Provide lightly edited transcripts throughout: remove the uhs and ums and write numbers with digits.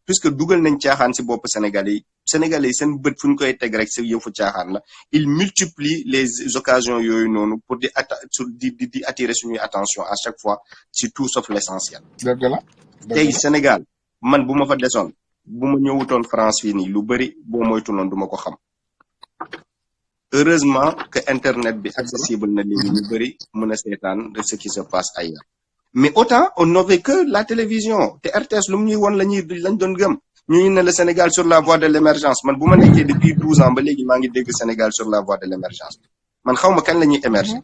puisque dugal nañ caaxaan ci bopp Sénégalais yi seen bët fu ñu koy teg rek ci yëfu caaxaan la il multiplie les occasions yooyu noonu pour di attirer suñuy attention à chaque fois ci tout sauf l'essentiel. dëgg la tey Sénégal man bu ma fa desoon bu ma ñëwutoon France fii nii lu bëri boo moytuloon du ma ko xam heureusement que internet bi accessible na léegi ñu bëri mën a seetaan de ce qui se passe ailleurs mais autant on n'avait que la télévision te RTS lu mu ñuy woon lañ doon gëm ñu ne le Sénégal sur la voie de l'émergence man bu ma nekkee depuis 12 ans ba léegi maa ngi dégg Sénégal sur la voie de l'émergence man xaw ma kañ la ñuy émerger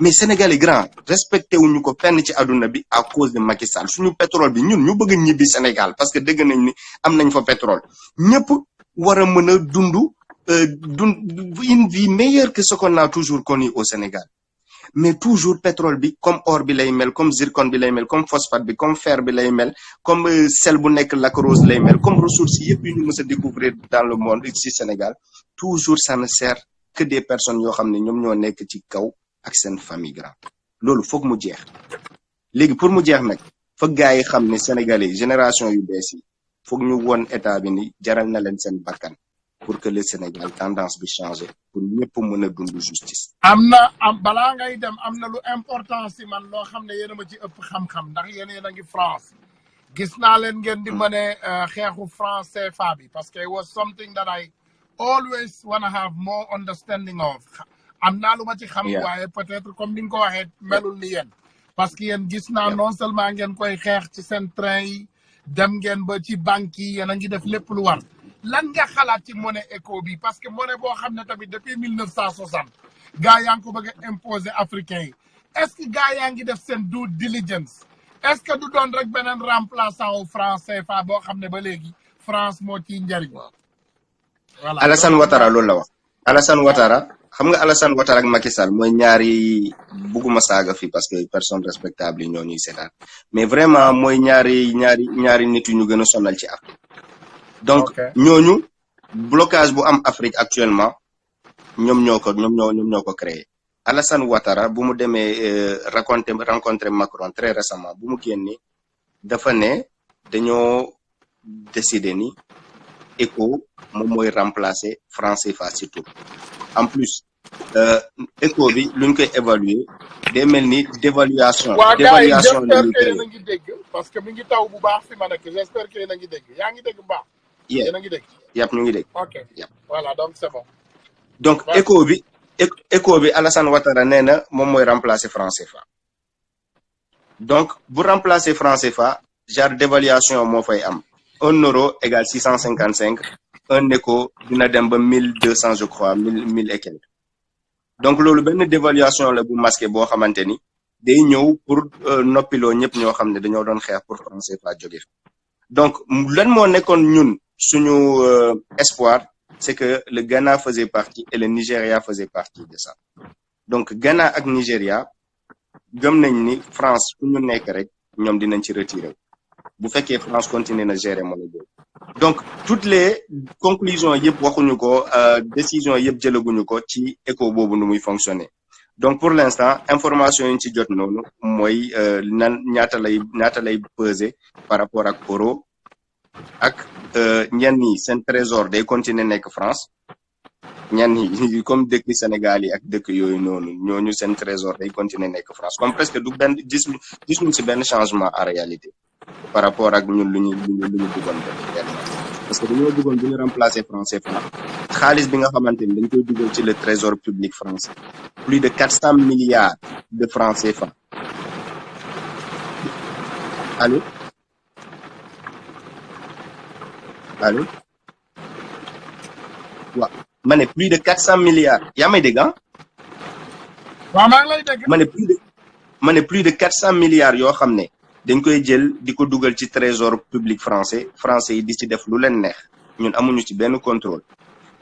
mais Sénégalais grand respecté wuñu ko fenn ci àdduna bi à cause de Macky Sall suñu pétrole bi ñun ñu bëgg a ñibbi Sénégal parce que dégg nañ ni am nañ fa pétrole ñëpp war a mën a dund une vie meilleure que ce qu'on a toujours connu au Sénégal mais toujours pétrole bi comme or bi lay mel comme zircon bi lay mel comme phosphate bi comme fer bi lay mel comme sel bu nekk Lac Rose lay mel comme ressources yëpp yu ñu mës a découvrir dans le monde ici Sénégal toujours ça ne sert que des personnes yoo xam ne ñoom ñoo nekk ci kaw ak seen famille grand loolu foog mu jeex léegi pour mu jeex nag foog gars yi xam ne Sénégalais génération yu bees yi foog ñu won état bi ni jaral na leen seen bakkan pour que le Sénégal tendance bi changer pour ñëpp mën a dund justice. am balaa ngay dem am na lu important si man loo xam ne yéen a ma ci ëpp xam-xam ndax yéen a ngi France gis naa leen ngeen di mëne xeexu France CFA bi parce que it was something that I always wanna have more understanding of. am naa lu ma ci xam waaye peut-être comme ni nga ko waxee melul ni yéen parce que yéen gis naa non seulement ngeen koy xeex ci seen train yi dem ngeen ba ci banque yi yéen a ngi def lépp lu war lan nga xalaat ci monnaie éco bi parce que monnaie boo xam ne tamit depuis 1960 gars yaa ngi ko bëgg a imposer africain yi est-ce que gars yaa ngi def seen due diligence est-ce que du doon rek beneen remplaçant au franc CFA boo xam ne ba léegi France moo ciy njariñ. voilà Alassane Ouattara loolu la wax Alassane Ouattara xam nga Alassane Ouattara ak Macky Sall mooy ñaari bugguma saaga fii parce que personne respectable yi ñoo ñuy seetaan mais vraiment mooy ñaari nit yu ñu gën a sonal ci Afrique donc ñooñu blocage bu am Afrique actuellement ñoom ñoo ko créé Alassane Ouattara bu mu demee rencontrer Macron très récemment bu mu génne dafa ne dañoo décider ni ECO moom mooy remplacer franc CFA ci tout en plus ECO bi luñ koy évaluer day mel ni dévaluation la ñuy ngi dégg parce que mi ngi taw bu baax fi ma nekk j'espère que yéen a ngi dégg yaa ngi dégg bu baax yéen a ngi dégg yàpp ñu ngi dégg ok voilà donc c'est bon donc ECO bi Alassane Ouattara nee na moom mooy remplacer franc CFA donc bu remplacer franc CFA genre d'évaluation moo fay am 1 euro égale 655 un ECO dina dem ba 1200 je crois 1000 et quelques donc loolu benn dévaluation la bu masqué boo xamante ni day ñëw pour noppiloo ñëpp ñoo xam ne dañoo doon xeex pour franc CFA jóge donc lan moo nekkoon ñun suñu espoir c'est que le Ghana faisait partie et le Nigeria faisait partie de ça donc Ghana ak Nigeria gëm nañ ni France fu ñu nekk rek ñoom dinañ ci retirer bu fekkee France continue na gérer monnaie boobu donc toutes les conclusions yëpp waxuñu ko décisions yëpp jëlaguñu ko ci ECO boobu nu muy fonctionner donc pour l'instant information yi ñu ci jot noonu mooy ñaata lay peser par rapport ak euro ak ñenn ñi seen trésor day continuer nekk France ñenn ñi comme dëkk Sénégal yi ak dëkk yooyu noonu ñooñu seen trésor day continuer nekk France comme presque du benn gis ñu ci benn changement en réalité par rapport ak ñun lu ñu bëggoon def parce que dañoo bëggoon bu ñu remplacer franc CFA xaalis bi nga xamante ni dañ koy dugal ci le trésor public français plus de 400 milliards de francs CFA allô waaw ma ne plus de 400 milliards yaa may dégg ah. waaw maa ngi lay dégg. ma ne plus de 400 milliards yoo xam ne dañ koy jël di ko dugal ci trésor public français yi di ci def lu leen neex ñun amuñu ci benn contrôle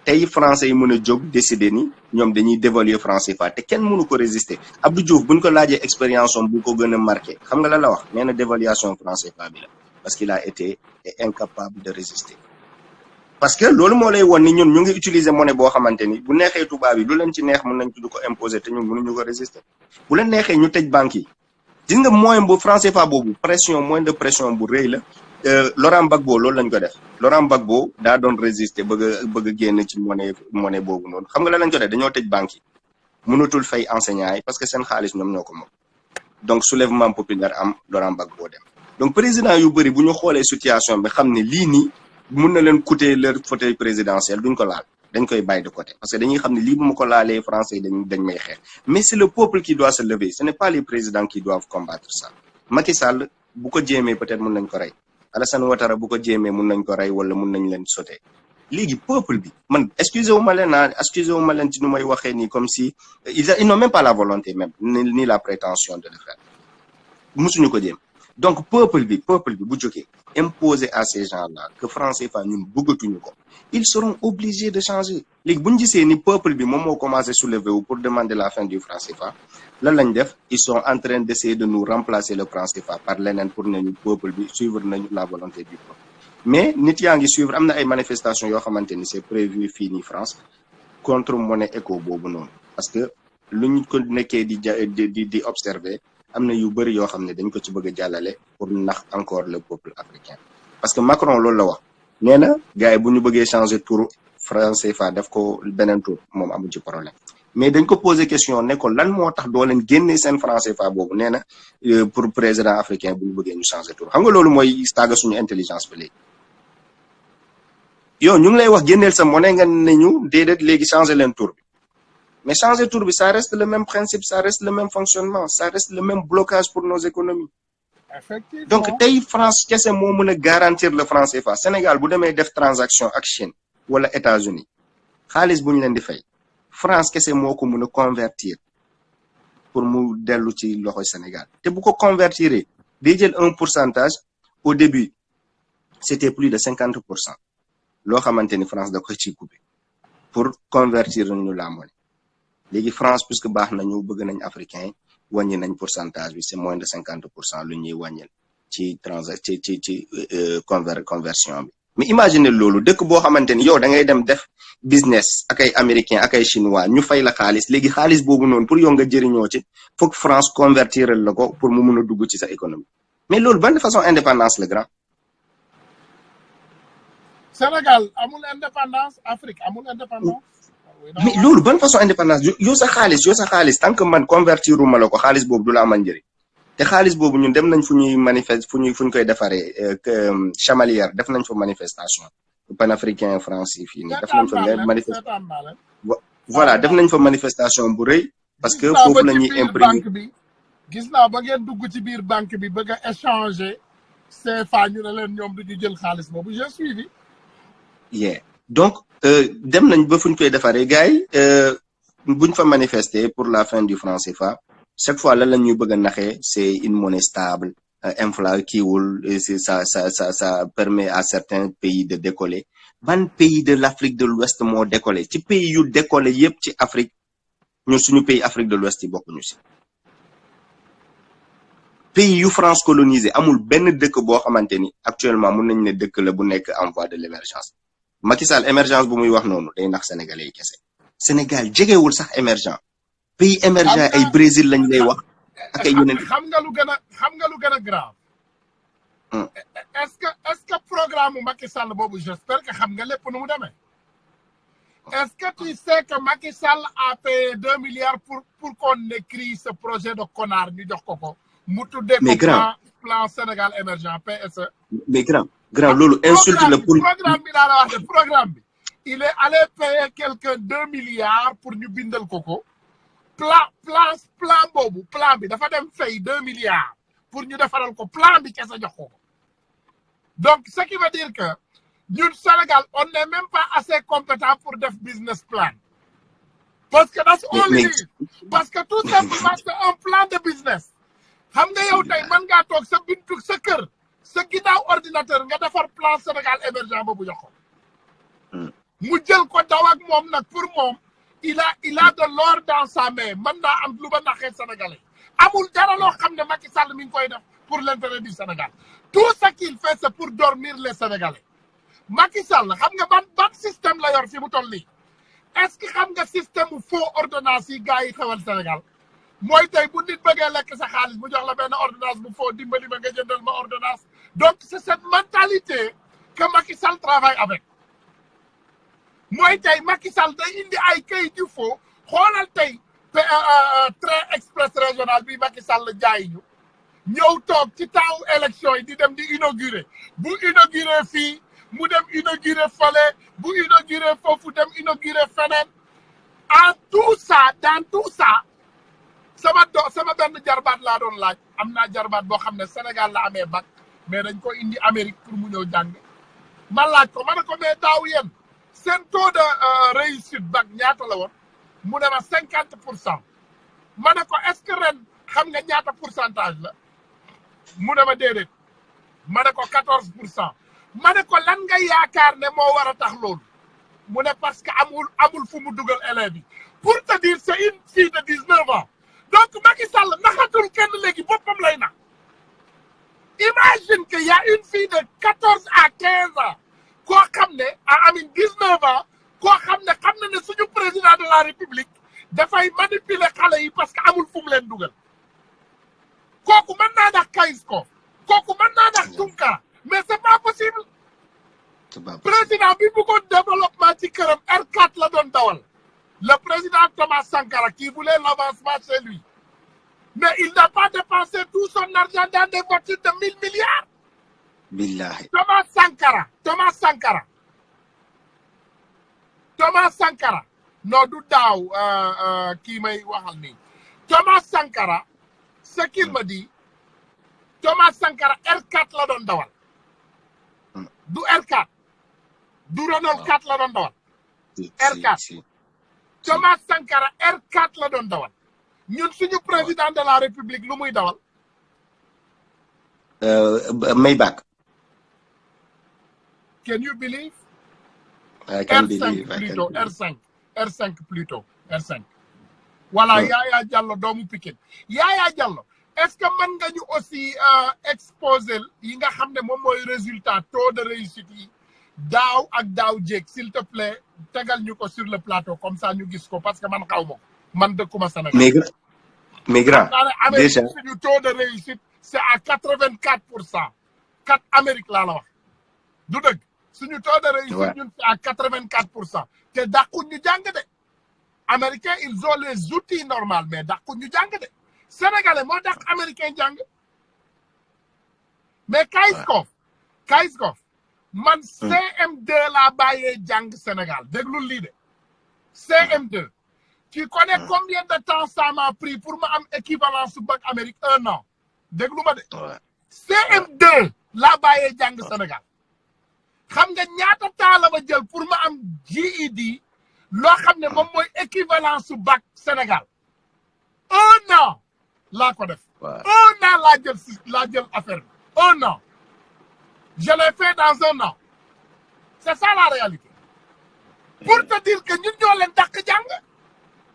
tey français yi mën a jóg décider ni ñoom dañuy dévaluer franc CFA te kenn mënu ko résister Abdou Diouf buñ ko laajee expérience am bu ko gën a marqué xam nga la wax nee na dévaluation franc CFA bi la parce qu'il a été incapable de résister parce que loolu moo lay won ni ñun ñu ngi utiliser monnaie boo xamante ni bu neexee tubaab yi lu leen ci neex mën nañ tudd ko imposer te ñun mënuñu ko résister bu leen neexee ñu tëj banque yi gis nga moyen bu franc CFA boobu pression moyen de pression bu rëy la Laurent Gbagbo loolu lañ ko def Laurent Gbagbo daa doon résister bëgg a génn ci monnaie boobu noonu xam nga la lañ ko def dañoo tëj banque yi mënatul fay enseignants yi parce que seen xaalis ñoom ñoo ko moom donc soulèvement populaire am Laurent Gbagbo dem donc président yu bëri bu ñu xoolee situation bi xam ne lii nii mun na leen coûter leur fauteuil présidentiel duñ ko laal dañ koy bàyyi de côté parce que dañuy xam ne lii bu ma ko laalee français dañ may xeex mais c'est le peuple qui doit se lever ce n'est pas les présidents qui doivent combattre ça Macky Sall bu ko jéemee peut-être mun nañ ko rey Alassane Ouattara bu ko jéemee mun nañ ko rey wala mun nañ leen sauter léegi peuple bi man excusez wu ma leen ci nu may waxee nii comme si ils n'ont même pas la volonté même ni la prétention de le faire musuñu ko jéem donc peuple bi bu jógee imposer à ces gens-là que franc CFA ñun bëggatuñu ko ils seront obligés de changer léegi bu ñu gisee ni peuple bi moom moo commencé soulever wu pour demander la fin du franc CFA lan lañ def ils sont en train d'essayer de nous remplacer le franc CFA par leneen pour nañu peuple bi suivre nañu la volonté du peuple mais nit yaa ngi suivre am na ay manifestations yoo xamante ni c'est prévu fii nii France contre monnaie éco boobu noonu parce que lu ñu ko nekkee di observer am na yu bëri yoo xam ne dañ ko ci bëgg a jàllale pour nax encore le peuple africain parce que Macron loolu la wax nee na gars yi bu ñu bëggee changer tour franc CFA def ko beneen tour moom amu ci problème mais dañ ko poser question ne ko lan moo tax doo leen génnee seen franc CFA boobu nee na pour président africain bu ñu bëggee ñu changer tour xam nga loolu mooy tàgga suñu intelligence ba léegi yow ñu ngi lay wax génneel sa monnaie nga ne ñu déedéet léegi changer leen tour bi mais changer tour bi ça reste le même principe ça reste le même fonctionnement ça reste le même blocage pour nos économies. Effectivement. Donc tey France kese moo mën a garantir le franc CFA Sénégal bu demee def transaction ak Chine wala États-Unis xaalis bu ñu leen di fay France kese moo ko mën a convertir pour mu dellu ci loxoy Sénégal te bu ko convertir day jël un pourcentage au début c'était plus de 50% loo xamante ni France da ko ciy coupé pour convertir ñu la monnaie léegi France puisque baax nañu bëgg nañ africain wàññi nañ pourcentage bi c'est moins de 50% lu ñuy wàññil ci conversion bi mais imagine loolu dëkk boo xamante ni yow da ngay dem def business ak ay américain ak ay chinois ñu fay la xaalis léegi xaalis boobu noonu pour yow nga jëriñoo ci foog France convertiral la ko pour mu mun a dugg ci sa économie mais loolu ban façon indépendance le grand Sénégal amul indépendance Afrique amul indépendance mais loolu ban façon indépendance yow sa xaalis tant que man convertiruma la ko xaalis boobu du la amal njëriñ te xaalis boobu ñun dem nañ fu ñuy manifeste fu ñu koy defaree Chamalières def nañ fa manifestation panafricain France yi fii nii def nañ fa manifestation voilà def nañ fa manifestation bu rëy parce que foofu la ñuy imprimer gis naa ba ngeen dugg ci biir banque bi bëgg a échanger CFA ñu ne leen ñoom duñu jël xaalis boobu j'ai suivi donc dem nañ ba fu ñu koy defaree gars yi buñ fa manifester pour la fin du franc CFA chaque fois lan la ñuy bëgg a naxee c'est une monnaie stable kiiwul ça permet à certains pays de décoller ban pays de l'Afrique de l'Ouest moo décoller ci pays yu décoller yépp ci Afrique ñun suñu pays Afrique de l'Ouest yi bokkuñu ci pays yu France colonisé amul benn dëkk boo xamante ni actuellement mun nañ ne dëkk la bu nekk en voie de l'émergence Macky Sall émergence bu muy wax noonu day nax sénégalais yi kese Sénégal jegewul sax émergent pays émergent ay Brésil lañ lay wax ak ay yeneen. xam nga lu gën a grave. est-ce que programme Macky Sall boobu j'espère que xam nga lépp nu mu demee. est-ce que tu sais que Macky Sall a payé 2 milliards pour qu'on écrit ce projet de connard ñu jox ko mu tuddee ko plan Sénégal émergent PSE. mais grand loolu insulte la pour programme bi laa la wax de programme bi il est allé payer quelqu'un 2 milliards pour ñu bindal ko plan boobu plan bi dafa dem fay 2 milliards pour ñu defaral ko plan bi kese jox ko donc ce qui veut dire que ñun Sénégal on n'est même pas assez compétent pour def business plan parce que that's all it is parce que tout simplement c'est un plan de business xam nga yow tey mën ngaa toog sa bintu sa kër sa ginnaaw ordinateur nga defar plan Sénégal émergent boobu jox ko mu jël ko daw ak moom nag pour moom il a de l'or dans sa main mën naa am lu ba naxee sénégalais amul dara loo xam ne Macky Sall mi ngi koy def pour l'intérêt du Sénégal tout ce qu'il fait c'est pour dormir les Sénégalais Macky Sall xam nga ban système la yor fi mu toll nii est-ce que xam nga système mu faux ordonnance yi gars yi xewal Sénégal mooy tey bu nit bëggee lekk sa xaalis mu jox la benn ordonnance bu foo dimbali ma nga jëndal ma ordonnance donc c'est cette mentalité que Macky Sall travaille avec mooy tey Macky Sall day indi ay kayit yu foo xoolal tey train express régional bi Macky Sall jaay ñu ñëw toog ci temps élection yi di dem di inaugurer bu inaugurer fii mu dem inaugurer fale bu inaugurer foofu dem inaugurer feneen en tout ça dans tout ça sama benn jarbaat laa doon laaj am naa jarbaat boo xam ne Sénégal la amee bac mais dañ ko indi Amérique pour mu ñëw jàng ma laaj ko ma ne ko mais daaw yéen seen taux de réussite bac ñaata la woon mu ne ma 50%. ma ne ko est-ce que ren xam nga ñaata pourcentage la mu ne ma déedéet ma ne ko 14%. ma ne ko lan nga yaakaar ne moo war a tax loolu mu ne parce que amul fu mu dugal élèves yi pour te dire c'est une fille de 19 ans donc Macky Sall naxatul kenn léegi boppam lay nax imagine que y a une fille de 14 à 15 ans koo xam ne amin 19 ans koo xam ne suñu président de la république dafay manipuler xale yi parce que amul fu mu leen dugal kooku mën naa dax Kayz-Kof kooku mën naa dax Tunkara mais c'est pas possible président bi bëggoon développement ci këram R4 la doon dawal le président Thomas Sankara qui voulait l'avancement chez lui mais il n'a pas dépensé tout son argent dans des voitures de 1000 milliards billahi Thomas Sankara non du daaw kii may waxal nii Thomas Sankara ce qu'il me dit Thomas Sankara R4 la doon dawal du R4 du Renault 4 la doon dawal R4 Thomas Sankara R4 la doon dawal ñun suñu président de la république lu muy dawal Maybach. Can you believe? I can believe. R5 plutôt R5 voilà Yaya Diallo doomu Pikine Yaya Diallo est-ce que mën nga ñu aussi exposer yi nga xam ne moom mooy résultat taux de réussite yi daaw ak daaw jéeg s'il te plaît tegal ñu ko sur le plateau comme ça ñu gis ko parce que man xaw ma man dëkkuma Sénégal mais grand déjà suñu taux de réussite c'est à 84%. Amérique laa la wax du dëgg suñu taux de réussite ñun c'est à 84%. te dàqu ñu jàng de américains ils ont les outils normaux mais dàqu ñu jàng de sénégalais moo dàq américain jàng mais Kayz-Kof man CM2 laa bàyyee jàng Sénégal déglul lii de CM2 tu connais combien de temps ça m'a pris pour ma am équivalence su bac Amérique 1 an déglu ma de CM2 laa bàyyee jàng Sénégal xam nga ñaata temps la ma jël pour ma am GED loo xam ne moom mooy équivalence su bac Sénégal 1 an laa ko def 1 an laa jël affaire bi 1 an je l'ai fait dans 1 an c'est ça la réalité pour te dire que ñun ñoo leen dàq jàng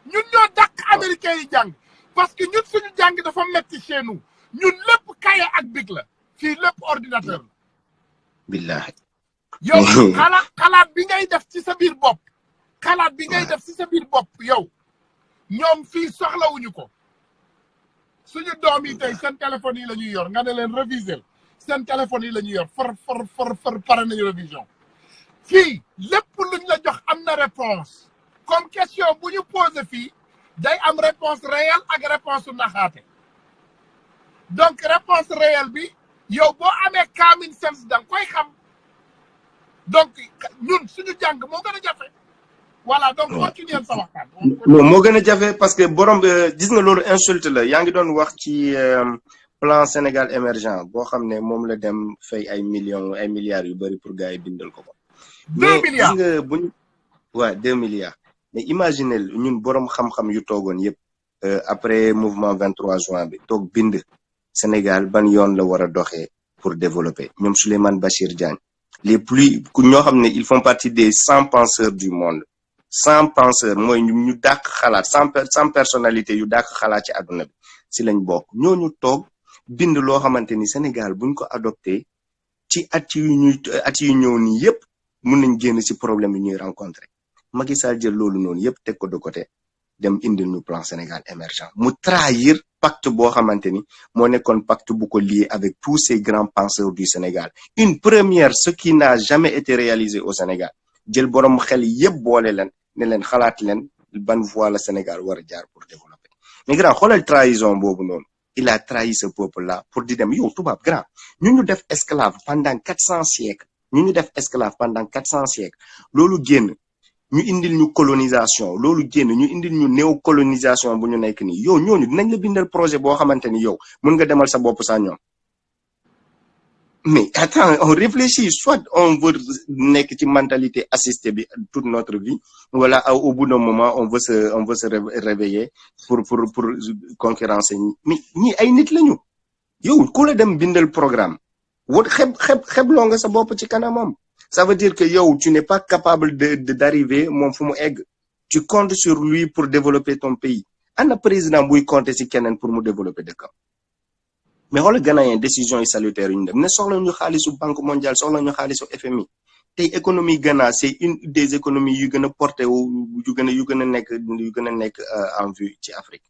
ñun ñoo dàq américains yi jàng parce que ñun suñu jàng dafa metti chez nous ñun lépp kaye ak bic la fii lépp ordinateur la billahi yow xalaat bi ngay def ci sa biir bopp yow ñoom fii soxlawuñu ko suñu doom yi tey seen téléphone yi la ñuy yor nga ne leen réviser seen téléphone yi la ñuy yor for pare nañu révision fii lépp luñ la jox am na réponse comme question bu ñu posé fii day am réponse réelle ak réponse su naxaate donc réponse réelle bi yow boo amee common sense da nga koy xam donc ñun suñu jàng moo gën a jafe voilà donc continuer sa waxtaan non moo gën a jafe parce que borom gis nga loolu insulte la yaa ngi doon wax ci plan Sénégal émergent boo xam ne moom la dem fay ay millions ay milliards yu bëri pour gars yi bindal ko 2 milliards mais gis nga buñ 2 milliards mais imaginez ñun borom xam-xam yu toogoon yëpp après mouvement 23 juin bi toog bind Sénégal ban yoon la war a doxee pour développer ñoom Souleymane Bachir Diagne les plus ñoo xam ne ils font partie des 100 penseurs du monde 100 penseurs mooy ñu dàq xalaat 100 personnalités yu dàq xalaat ci àdduna bi si lañ bokk ñooñu toog bind loo xamante ni Sénégal buñ ko adopté ci at yu ñëw nii yëpp mun nañ génn si problème yi ñuy rencontré Macky Sall jël loolu noonu yëpp teg ko de côté dem indil ñu plan Sénégal émergent mu trahir pacte boo xamante ni moo nekkoon pacte bu ko lié avec tous ces grands penseurs du Sénégal une première ce qui n'a jamais été réalisé au Sénégal jël borom xel yëpp boole leen ne leen xalaat leen ban voie la Sénégal war a jaar pour développer mais grand xoolal trahison boobu noonu il a trahi ce peuple là pour di dem yow tubaab grand ñu def esclave pendant 400 siècles ñu def esclave pendant 400 siècles loolu génn ñu indil ñu colonisation loolu génn ñu indil ñu néocolonisation bu ñu nekk nii yow ñooñu dinañ la bindal projet boo xamante ni yow mën nga demal sa bopp sa ñoom mais attends on réfléchit soit on veut nekk ci mentalité assistée bi toute notre vie voilà au bout d'un moment on veut se réveiller pour concurrencer mais ñi ay nit lañu yow ku la dem bindal programme wut xebloo nga sa bopp ci kanamam ça veut dire que yow tu n'es pas capable d'arriver moom fu mu egg tu comptes sur lui pour développer ton pays ana président buy compter ci keneen pour mu développer dëkkam mais xoolal Ghanéen décision yi salutaire yu ñu dem ne soxla ñu xaalisu banque mondiale soxla ñu xaalisu FMI tey économie Ghana c'est une des économies yu gën a porté wu yu gën a nekk en vue ci Afrique.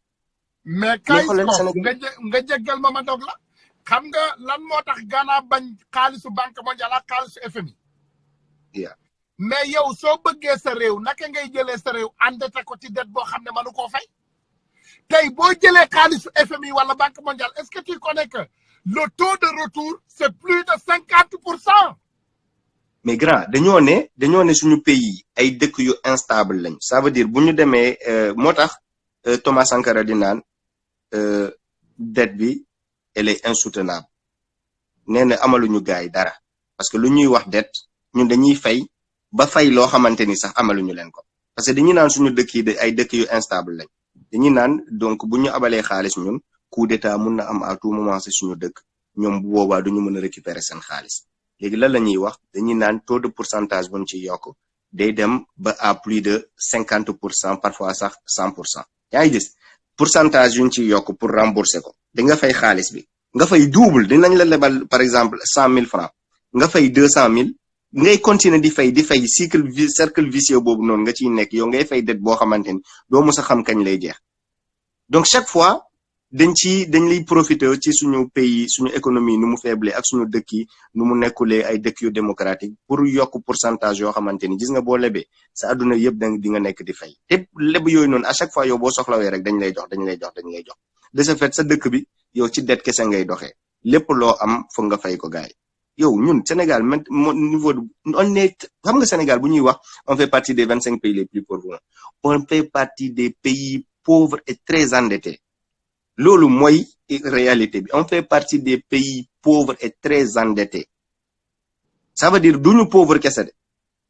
mais kay nga jéggal ma dog la xam nga lan moo tax Ghana bañ xaalisu banque mondiale ak xaalisu FMI. mais yow soo bëggee sa réew naka ngay jëlee sa réew endetté ko ci dette boo xam ne mënu koo fay. tey boo jëlee xaalisu FMI wala banque mondiale est-ce que tu connais que le taux de retour c'est plus de 50%. mais grand dañoo ne suñu pays ay dëkk yu instable lañ ça veut dire bu ñu demee moo tax Thomas Sankara di naan dette bi elle est insoutenable nee na amaluñu gars yi dara parce que lu ñuy wax dette ñun dañuy fay ba fay loo xamante ni sax amaluñu leen ko parce que dañuy naan suñu dëkk yi ay dëkk yu instable lañ dañuy naan donc bu ñu abalee xaalis ñun coup d'état mun na am à tout moment si suñu dëkk ñoom bu boobaa duñu mën a récupérer seen xaalis léegi lan la ñuy wax dañuy naan taux de pourcentage buñ ci yokk day dem ba à plus de 50%, parfois sax 100%. yaa ngi gis pourcentage yuñ ci yokk pour rembourser ko di nga fay xaalis bi nga fay double dinañ la lebal par exemple 100,000 francs nga fay 200,000 ngay continuer di fay cercle vicieux boobu noonu nga ciy nekk yow ngay fay dette boo xamante ni doo mës a xam kañ lay jeex donc chaque fois dañ lay profiter ci suñu pays suñu économie nu mu faible ak suñu dëkk yi nu mu nekkulee ay dëkk yu démocratique pour yokk pourcentage yoo xamante ni gis nga boo lebee sa adduna yëpp di nga nekk di fay te leb yooyu noonu à chaque fois yow boo soxlawee rek dañ lay jox de ce fait sa dëkk bi yow ci dette kese ngay doxee lépp loo am foog nga fay ko gaay yow ñun Sénégal même niveau on est xam nga Sénégal bu ñuy wax on fait partie des 25 pays les plus pauvres on fait partie des pays pauvres et très endettés loolu mooy réalité bi on fait partie des pays pauvres et très endettés ça veut dire duñu pauvre kese de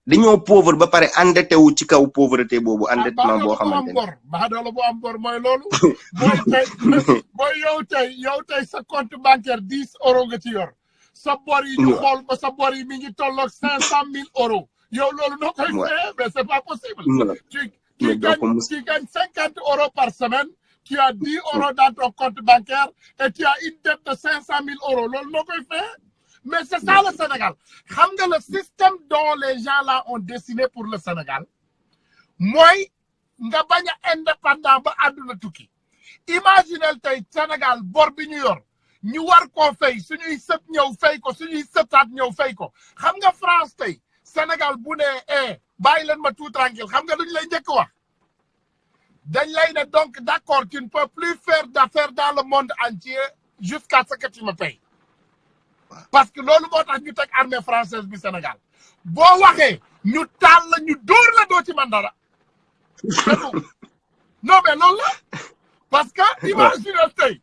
dañoo pauvre ba pare endetté wu ci kaw pauvreté boobu endettement boo xamante ne baadoolo bu am bor mooy loolu mooy yow tey sa compte bancaire 10 euros nga ci yor sa bor yi ñu xool ba sa bor yi mi ngi tolloog 500,000 euros yow loolu noo koy fayee mais c'est pas possible tu gagnes 50 euros par semaine tu as 10 euros dans ton compte bancaire et tu as une dette de 500,000 euros loolu noo koy fayee mais c'est ça le Sénégal xam nga le système dont les gens là ont dessiné pour le Sénégal mooy nga bañ a indépendant ba àdduna tukki imaginel tey Sénégal bor bi ñu yor ñu war koo fay suñuy sët ñëw fay ko suñuy sëtaat ñëw fay ko xam nga France tey Sénégal bu ne bàyyi leen ma tout tranquille xam nga duñu lay njëkk wax dañ lay ne donc d'accord tu ne peux plus faire d'affaires dans le monde entier jusqu'à ce que tu me payes parce que loolu moo tax ñu teg armée française bi Sénégal boo waxee ñu taal la ñu dóor la doo ci man dara non mais loolu la parce que imagine tey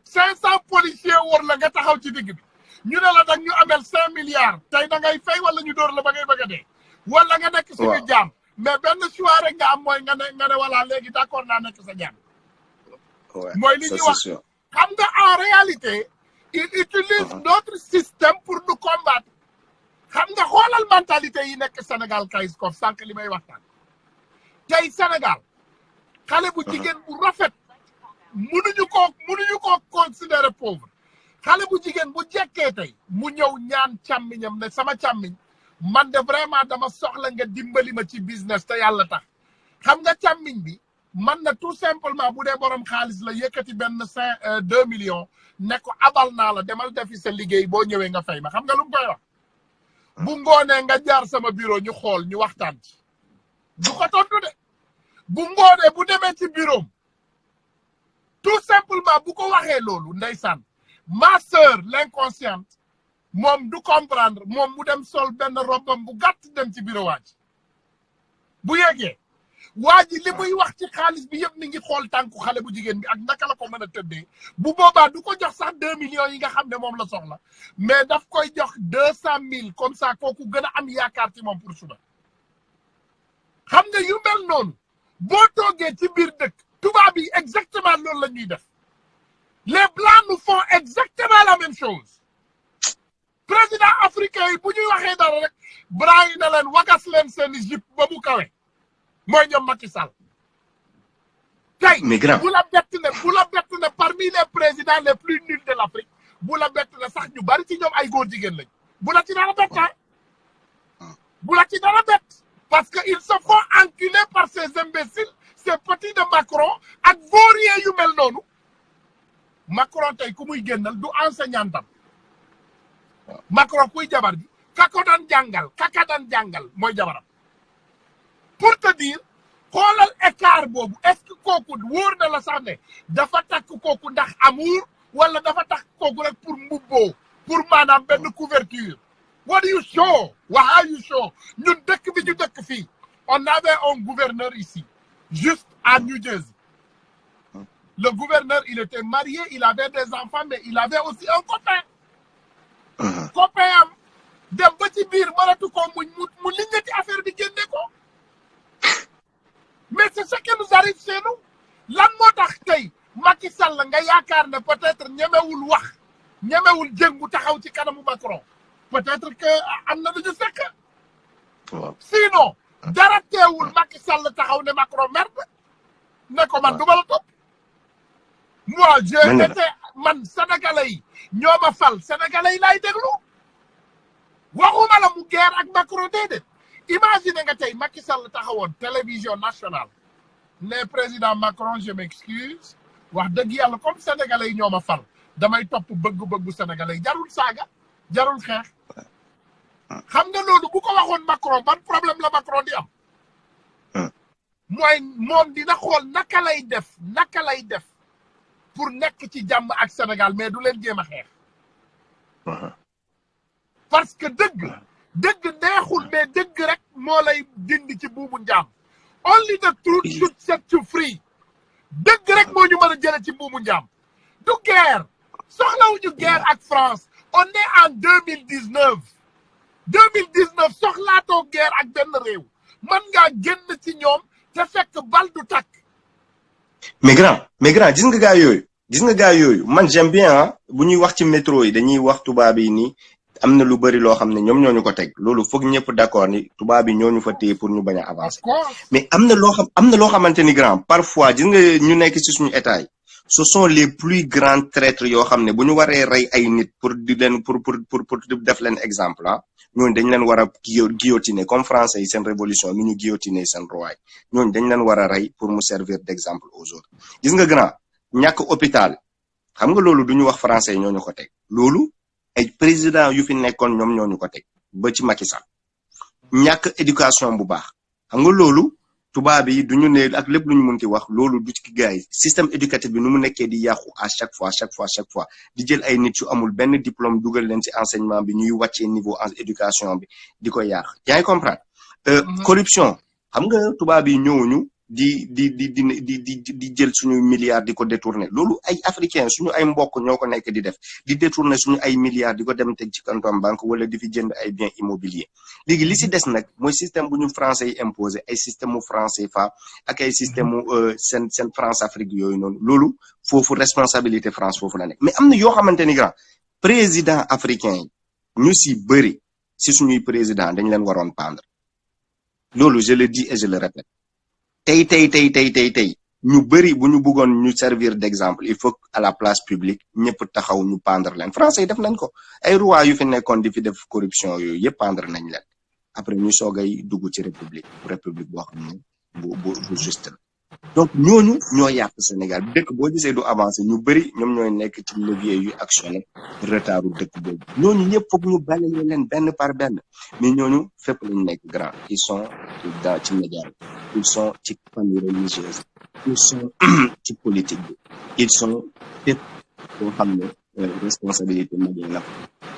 500 policiers war la nga taxaw ci digg bi ñu ne la nag ñu amel 5 milliards tey da ngay fay wala ñu dóor la ba ngay bëgg a dee wala nga nekk suñu jaam mais benn choix rek nga am mooy nga ne voilà léegi d'accord naa nekk sa jaam mooy li ñuy wax xam nga en réalité il utilise notre système pour nous combattre xam nga xoolal mentalité yi nekk Sénégal kayis kof sànq li may waxtaan tey Sénégal xale bu jigéen bu rafet mënuñu ko considérer pauvre xale bu jigéen bu jekkee tey mu ñëw ñaan càmmiñam ne sama càmmiñ man de vraiment dama soxla nga dimbali ma ci business te yàlla tax xam nga càmmiñ bi man na tout simplement bu dee borom xaalis la yëkkati benn 2 millions ne ko abal naa la demal defi sa liggéey boo ñëwee nga fay ma xam nga lu mu koy wax bu ngoonee nga jaar sama bureau ñu xool ñu waxtaan ci du ko tontu de bu ngoonee bu demee ci bureau tout simplement bu ko waxee loolu ndeysaan ma sœur l'inconsciente moom du comprendre moom mu dem sol benn robam bu gàtt dem ci bureau waaj bu yeggee waa ji li muy wax ci xaalis bi yëpp mi ngi xool tànku xale bu jigéen bi ak naka la ko mën a tëddee bu boobaa du ko jox sax 2 millions yi nga xam ne moom la soxla mais daf koy jox 200 000 comme ça kooku gën a am yaakaar ci moom pour suba xam nga yu mel noonu boo toogee ci biir dëkk tubaab yi exactement loolu la ñuy def les blancs nous font exactement la même chose président africain yi bu ñuy waxee dara rek bras yi na leen wagas leen seeni jip ba mu kawe mooy ñoom Macky Sall tey bu la bett ne parmi les présidents les plus nuls de l'Afrique bu la bett ne sax ñu bari ci ñoom ay góor jigéen lañ bu la ci dara bett bu la ci dara bett parce que ils se font enculer par ces imbéciles ces petits de Macron ak vauriens yu mel noonu Macron tey ku muy génnal du enseignantam Macron kuy jabar ji kaka daan jàngal mooy jabaram pour te dire xoolal écart boobu est-ce que kooku wóor na la sax ne dafa takk kooku ndax amour wala dafa takk kooku rek pour mbubboo pour maanaam benn couverture what do you show how you show ñun dëkk bi ñu dëkk fii on avait un gouverneur ici juste à New Jersey le gouverneur il était marié il avait des enfants mais il avait aussi un copain copain am dem ba ci biir maratu ko mu liggéey affaire bi génne ko mais c'est ce qui nous arrive chez nous lan moo tax tey Macky Sall nga yaakaar ne peut-être ñemewul wax ñemewul jëngu taxaw ci kanamu Macron peut-être que am na lu ñu sekk sinon dara teewul Macky Sall taxaw ne Macron merde ne ko man du ma la topp moi man sénégalais yi ñoo ma fal sénégalais yi laay déglu waxuma la mu guerre ak Macron déedéet imagine nga tey Macky Sall taxawoon télévision nationale ne président Macron je m'excuse wax dëgg yàlla comme sénégalais yi ñoo ma fal damay topp bëgg-bëggu sénégalais yi jarul saaga jarul xeex xam nga loolu bu ko waxoon Macron ban problème la Macron di am mooy moom dina xool naka lay def pour nekk ci jàmm ak Sénégal mais du leen jéem a xeex parce que dëgg neexul mais dëgg rek moo lay dindi ci buumu njaam only the truth should set you free dëgg rek moo ñu mën a jële ci buumu njaam du guerre soxlawuñu guerre ak France on est en 2019 soxlaatoo guerre ak benn réew mën ngaa génn ci ñoom te fekk bal du takk mais grand gis nga gaa yooyu man j'aime bien bu ñuy wax ci métro yi dañuy wax tubaab yi nii am na lu bëri loo xam ne ñoom ñoo ñu ko teg loolu foog ñëpp d'accord ni tubaab yi ñoo ñu fa téye pour ñu bañ a avancer mais am na loo xamante ni grand parfois gis nga ñu nekk ci suñu état yi ce sont les plus grands traîtres yoo xam ne bu ñu waree rey ay nit pour di leen pour def leen exemple ñooñu dañ leen war a guillotiner comme français yi seen révolution ni ñu guillotiner seen roi ñooñu dañ leen war a rey pour mu servir d'exemple aux autres gis nga grand ñàkk hôpital xam nga loolu du ñu wax français yi ñoo ñu ko teg loolu ay président yu fi nekkoon ñoom ñoo ñu ko teg ba ci Macky Sall ñàkk éducation bu baax xam nga loolu tubaab yi du ñu ne ak lépp lu ñu munti wax loolu du ci gars yi système éducatif bi nu mu nekkee di yàqu à chaque fois di jël ay nit yu amul benn diplôme dugal leen ci enseignement bi ñuy wàccee niveau en éducation bi di ko yàq yaa ngi comprendre corruption xam nga tubaab yi ñëwuñu di jël suñu milliards di ko détourner loolu ay africain suñu ay mbokk ñoo ko nekk di def di détourner suñu ay milliards di ko dem teg ci kantam banque wala di fi jënd ay biens immobiliers léegi li si des nag mooy système bu ñu français yi imposé ay système mu franc CFA ak ay système mu seen France Afrique yooyu noonu loolu foofu responsabilité France foofu la nekk mais am na yoo xamante ni grand président africain yi ñu si bëri si suñuy président dañ leen waroon pendre loolu je le dis et je le répète tey ñu bëri bu ñu bëggoon ñu servir d'exemple il faut à la place publique ñëpp taxaw ñu pendre leen français yi def nañ ko ay roi yu fi nekkoon di fi def corruption yooyu yëpp pendre nañ leen après ñu soogay dugg ci république boo xam ne bu juste la donc ñooñu ñoo yàq Sénégal dëkk boo gisee du avancé ñu bëri ñoom ñooy nekk ci levier yu actionné retardu dëkk boobu ñooñu ñëpp foog ñu balaye leen benn par benn mais ñooñu fépp lañ nekk grand ils sont ci média ils sont ci famille religieuse ils sont ci politique bi ils sont fépp boo xam ne responsabilité média la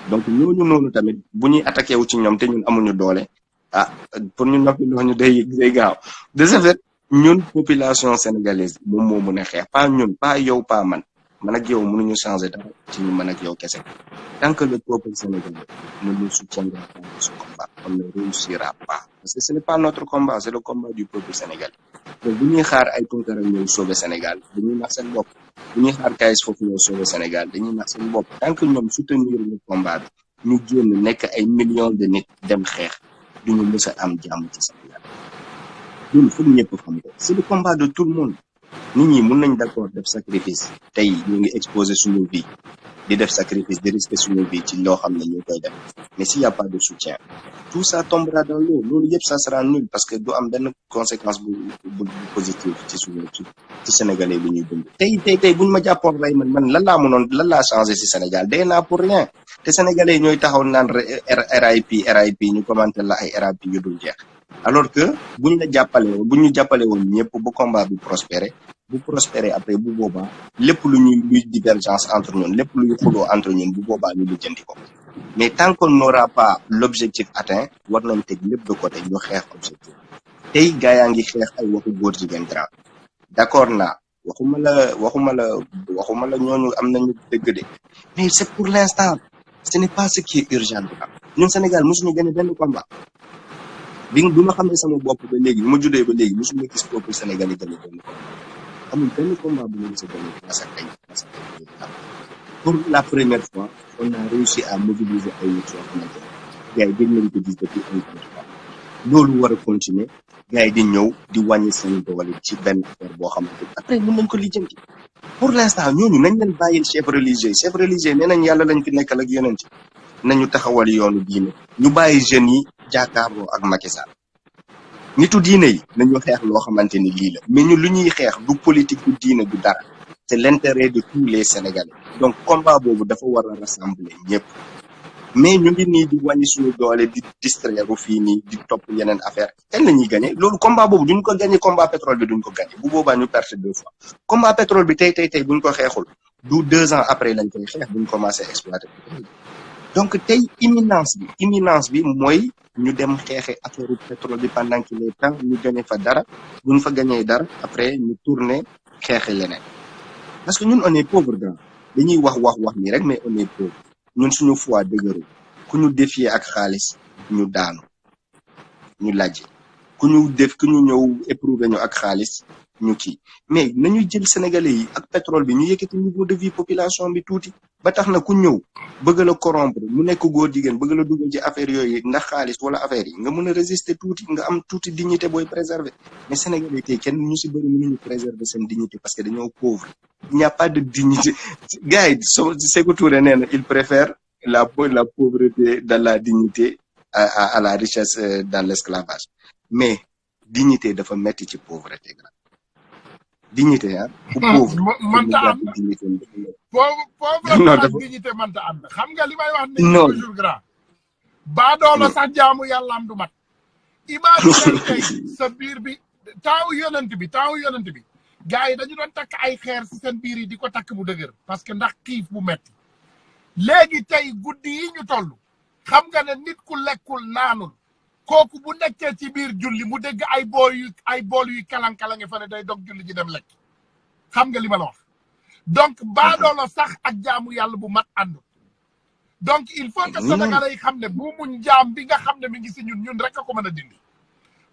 donc ñooñu noonu tamit bu ñuy attaqué wu ci ñoom te ñun amuñu doole pour ñu noppi looñu day gaaw de ce fait ñun population sénégalaise moom moo mën a xeex pas ñun pas yow pas man ak yow mënuñu changer dara ci ñu mën ak yow kese tant que le peuple sénégalais ne nous soutiendra pas dans ce combat on ne réussira pas parce que ce n'est pas notre combat c'est le combat du peuple sénégalais donc bu ñuy xaar ay Tounkara ñëw sauver Sénégal dañuy nax seen bopp bu ñuy xaar Kayz foofu ñëw sauver Sénégal dañuy nax seen bopp tant que ñoom soutenir le combat bi ñu génn nekk ay millions de nit dem xeex duñu mës a am jàmm ci Sénégal loolu foog ñëpp xam ko c'est le combat de tout le monde nit ñi mën nañ d'accord def sacrifice tey ñu ngi exposer suñu vie di def sacrifice di risquer suñu vie ci loo xam ne ñu koy def mais s'il y a pas de soutien tout ça tombera dans l'eau loolu yëpp ça sera nul parce que du am benn conséquence bu positive ci suñu ci sénégalais bi ñuy dund tey buñ ma jàppoon rey man lan laa changé ci Sénégal day naa pour rien te sénégalais ñooy taxaw naan RIP ñu commenté la ay RIP yu dul jeex alors que buñ ñu jàppale woon ñëpp bu combat bi prospéré après bu boobaa lépp luy divergence entre ñun lépp luy xuloo entre ñun bu boobaa ñu lijjanti ko mais tant qu'on n'aura pas l'objectif atteint war nañ teg lépp de côté ñu xeex objectif tey gaa yaa ngi xeex ay waxu góor jigéen grand d'accord naa waxuma la ñooñu am nañu dëgg de mais c'est pour l'instant ce n'est pas ce qui est urgent ñun Sénégal mosuñu gagné benn combat bi ma xamee sama bopp ba léegi bi ma juddee ba léegi mosuñu gis peuple sénégalais gagné benn combat amul benn combat bu ñu mës a gagné grâce à ay pour la première fois on a réussi à mobiliser ay nit yoo xamante ne gars yi dégg nañ ko gis depuis un temps loolu war a continuer gars yi di ñëw di wàññi seen doole ci benn affaire boo xamante après mën nañ ko lijjanti pour l'instant ñooñu nañ leen bàyyil chef religieux nee nañ yàlla lañ fi nekkal ak yeneen ci nañu taxawal yoonu diine ñu bàyyi jeunes yi jàkkaarloo ak Macky Sall nitu diine yi nañu xeex loo xamante ni lii la mais ñu lu ñuy xeex du politique du diine du dara c'est l'intérêt de tous les Sénégalais donc combat boobu dafa war a rassembler ñëpp mais ñu ngi nii di wàññi suñu doole di distraire fii nii di topp yeneen affaire kañ la ñuy gagné loolu combat boobu duñ ko gagné combat pétrole bi duñ ko gagné bu boobaa ñu perte 2 fois combat pétrole bi tey buñ ko xeexul du 2 ans après lañ koy xeex buñ commencé exploiter donc tey imminence bi mooy ñu dem xeexe affaire pétrole bi pendant qu'il est temps ñu gagné fa dara buñ fa gagné dara après ñu tourner xeexe leneen parce que ñun on est pauvre grand dañuy wax nii rek mais on est pauvre ñun suñu foi dëgëru ku ñu défier ak xaalis ñu daanu ñu lajj ku ñu ñëw éprouver ñu ak xaalis ñu kii mais nañu jël sénégalais yi ak pétrole bi ñu yëkkati niveau de vie population bi tuuti ba tax na ku ñëw bëgg la corrompre mu nekk góor jigéen bëgg la dugal ci affaire yooyu ndax xaalis wala affaire yi nga mën a résister tuuti nga am tuuti dignité booy préserver mais sénégalais tey kenn ñu si bëri mënuñu préserver seen dignité parce que dañoo pauvre il n'y a pas de dignité gars yi Sékou Touré nee na il préfère la pauvreté dans la dignité à la richesse dans l'esclavage mais dignité dafa metti ci pauvreté dignité ku pauvre mënta am pauvre ak dignité mënta am xam nga li may wax ni toujours grand baadoola sax jaamu yàlla am du mat imagine tey sa biir bi taawu yonent bi gars yi dañu doon takk ay xeer si seen biir yi di ko takk bu dëgër parce que ndax xiif bu metti léegi tey guddi yi ñu toll xam nga ne nit ku lekkul naanul kooku bu nekkee ci biir julli mu dégg ay bool yu kalang-kalange fa ne day dog julli ji dem lekk xam nga li ma la wax donc baadoola sax ak jaamu yàlla bu mat ànd donc il faut que Sénégalais yi xam ne bu muñ jaam bi nga xam ne mi ngi si ñun rek a ko mën a dindi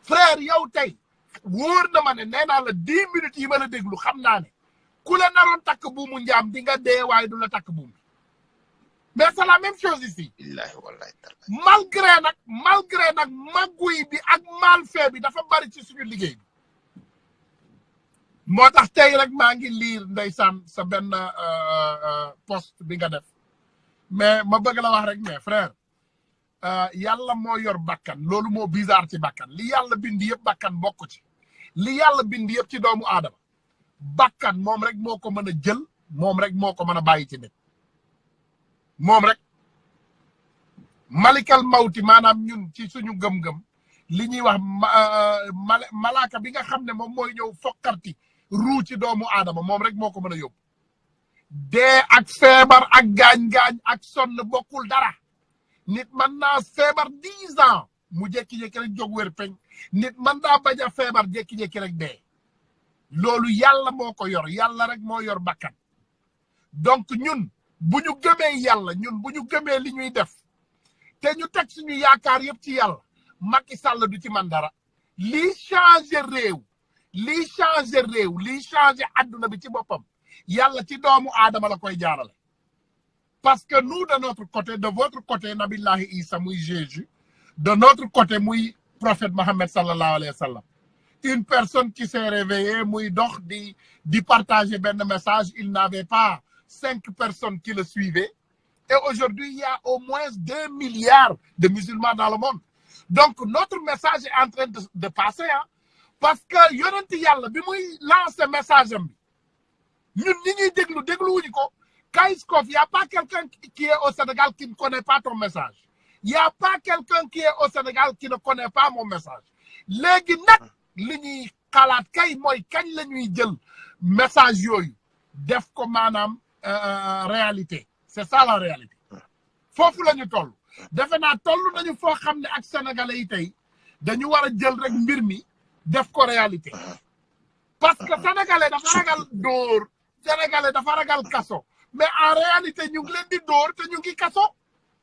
frère yow tey wóor na ma ne nee naa la 10 minutes yi ma la déglu xam naa ne ku la naroon takk buumu njaam di nga dee waaye du la takk buum mais c'est la même chose ici malgré nag magguy bi ak malfait bi dafa bari ci suñu liggéey bi moo tax tey rek maa ngi liir ndeysaan sa benn post bi nga def mais ma bëgg la wax rek mais frère yàlla moo yor bakkan loolu moo bizarre ci bakkan li yàlla bind yëpp bakkan bokk ci li yàlla bind yëpp ci doomu aadama bakkan moom rek moo ko mën a jël moom rek moo ko mën a bàyyi ci nit moom rek malikal mawti maanaam ñun ci suñu gëm-gëm li ñuy wax malaaka bi nga xam ne moom mooy ñëw fokkarti ruu ci doomu aadama moom rek moo ko mën a yóbbu dee ak feebar ak gaañ-gaañ ak sonn bokkul dara nit mën naa feebar 10 ans mu jékki-jékki rek jóg wér peñ nit mën naa bañ a feebar jékki-jékki rek dee loolu yàlla moo ko yor yàlla rek moo yor bakkan donc ñun bu ñu gëmee yàlla ñun bu ñu gëmee li ñuy def te ñu teg suñu yaakaar yëpp ci yàlla Macky Sall du ci man dara lii changé réew lii changé réew lii changé adduna bi ci boppam yàlla ci doomu aadama la koy jaarale parce que nous de notre côté de votre côté Nabillahi Isa muy Jésus de notre côté muy prophète Mohammed sallallahu alayhi wa sallam une personne qui s'est réveillée muy dox di partager benn message il n'avait pas 5 personnes qui le suivaient et aujourd'hui il y a au moins 2 milliards de musulmans dans le monde donc notre message est en train de passer hein parce que yonent yàlla bi muy lancer message am bi ñun ñi ñuy dégluwuñu ko Kayskov y a pas quelqu'un qui est au Sénégal qui ne connaît pas ton message y a pas quelqu'un qui est au Sénégal qui ne connaît pas mon message léegi nag li ñuy xalaat kay mooy kañ la ñuy jël message yooyu def ko maanaam réalité c'est ça la réalité foofu la ñu toll defe naa toll nañu foo xam ne ak sénégalais yi tey dañu war a jël rek mbir mi def ko réalité parce que sénégalais dafa ragal dóor sénégalais dafa ragal kaso mais en réalité ñu ngi leen di dóor te ñu ngi kaso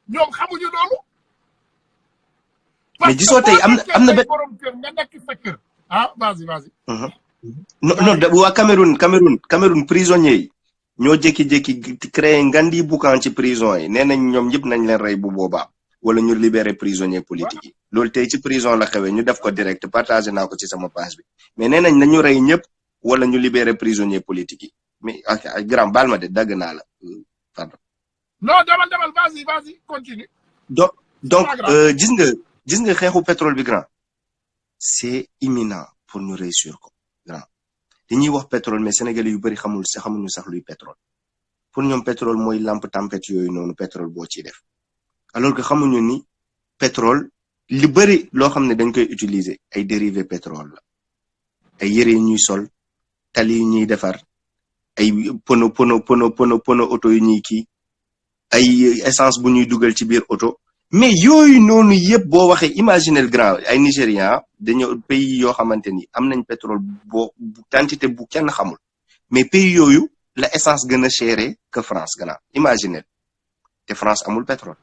ñoom xamuñu loolu. mais gisoo tey am na benn borom kër nga nekk sa kër ah vas-y. non waa Cameroun prisonniers yi ñoo jékki-jékki créé ngandi boucan ci prison yi nee nañ ñoom ñëpp nañ leen rey bu boobaa wala ñu libérer prisonniers politiques yi loolu tey ci prison la xewee ñu def ko direct partagé naa ko ci sama page bi mais nee nañ nañu rey ñëpp wala ñu libérer prisonniers politiques yi mais ak grand baal ma de dagg naa la pardon. non demal vas-y continue. donc gis nga xeexu pétrole bi grand c'est imminent pour ñu réussir ko grand dañuy wax pétrole mais sénégalais yu bëri xamuñu sax luy pétrole pour ñoom pétrole mooy lampe tempête yooyu noonu pétrole boo ciy def alors que xamuñu ni pétrole li bëri loo xam ne dañ koy utiliser ay dérivés pétrole la ay yére yi ñuy sol tali yi ñuy defar ay pono oto yu ñuy kii ay essence bu ñuy dugal ci biir oto mais yooyu noonu yëpp boo waxee imaginel grand ay Nigérian dañoo pays yoo xamante ni am nañ pétrole quantité bu kenn xamul mais pays yooyu la essence gën a chéré que France grand imaginel te France amul pétrole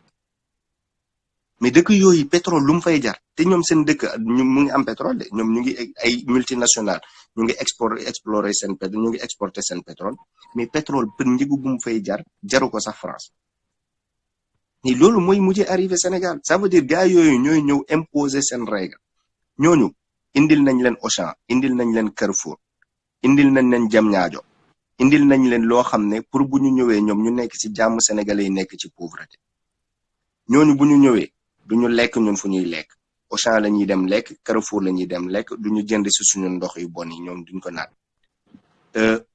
mais dëkk yooyu pétrole lu mu fay jar te ñoom seen dëkk mu ngi am pétrole de ñoom ñu ngi ay multinational ñu ngi explorer seen pétrole ñu ngi exporter seen pétrole mais pétrole për njëgu bu mu fay jaru ko sax France mais loolu mooy mujjee arrivé Sénégal ça veut dire gars yooyu ñooy ñëw imposer seen règle ñooñu indil nañ leen Auchan indil nañ leen Carrefour indil nañ leen Diamniadio indil nañ leen loo xam ne pour bu ñu ñëwee ñoom ñu nekk ci jàmm sénégalais yi nekk ci pauvreté ñooñu bu ñu ñëwee du ñu lekk ñun fu ñuy lekk Auchan la ñuy dem lekk Carrefour la ñuy dem lekk du ñu jënd ci suñu ndox yu bon yi ñoom duñ ko naan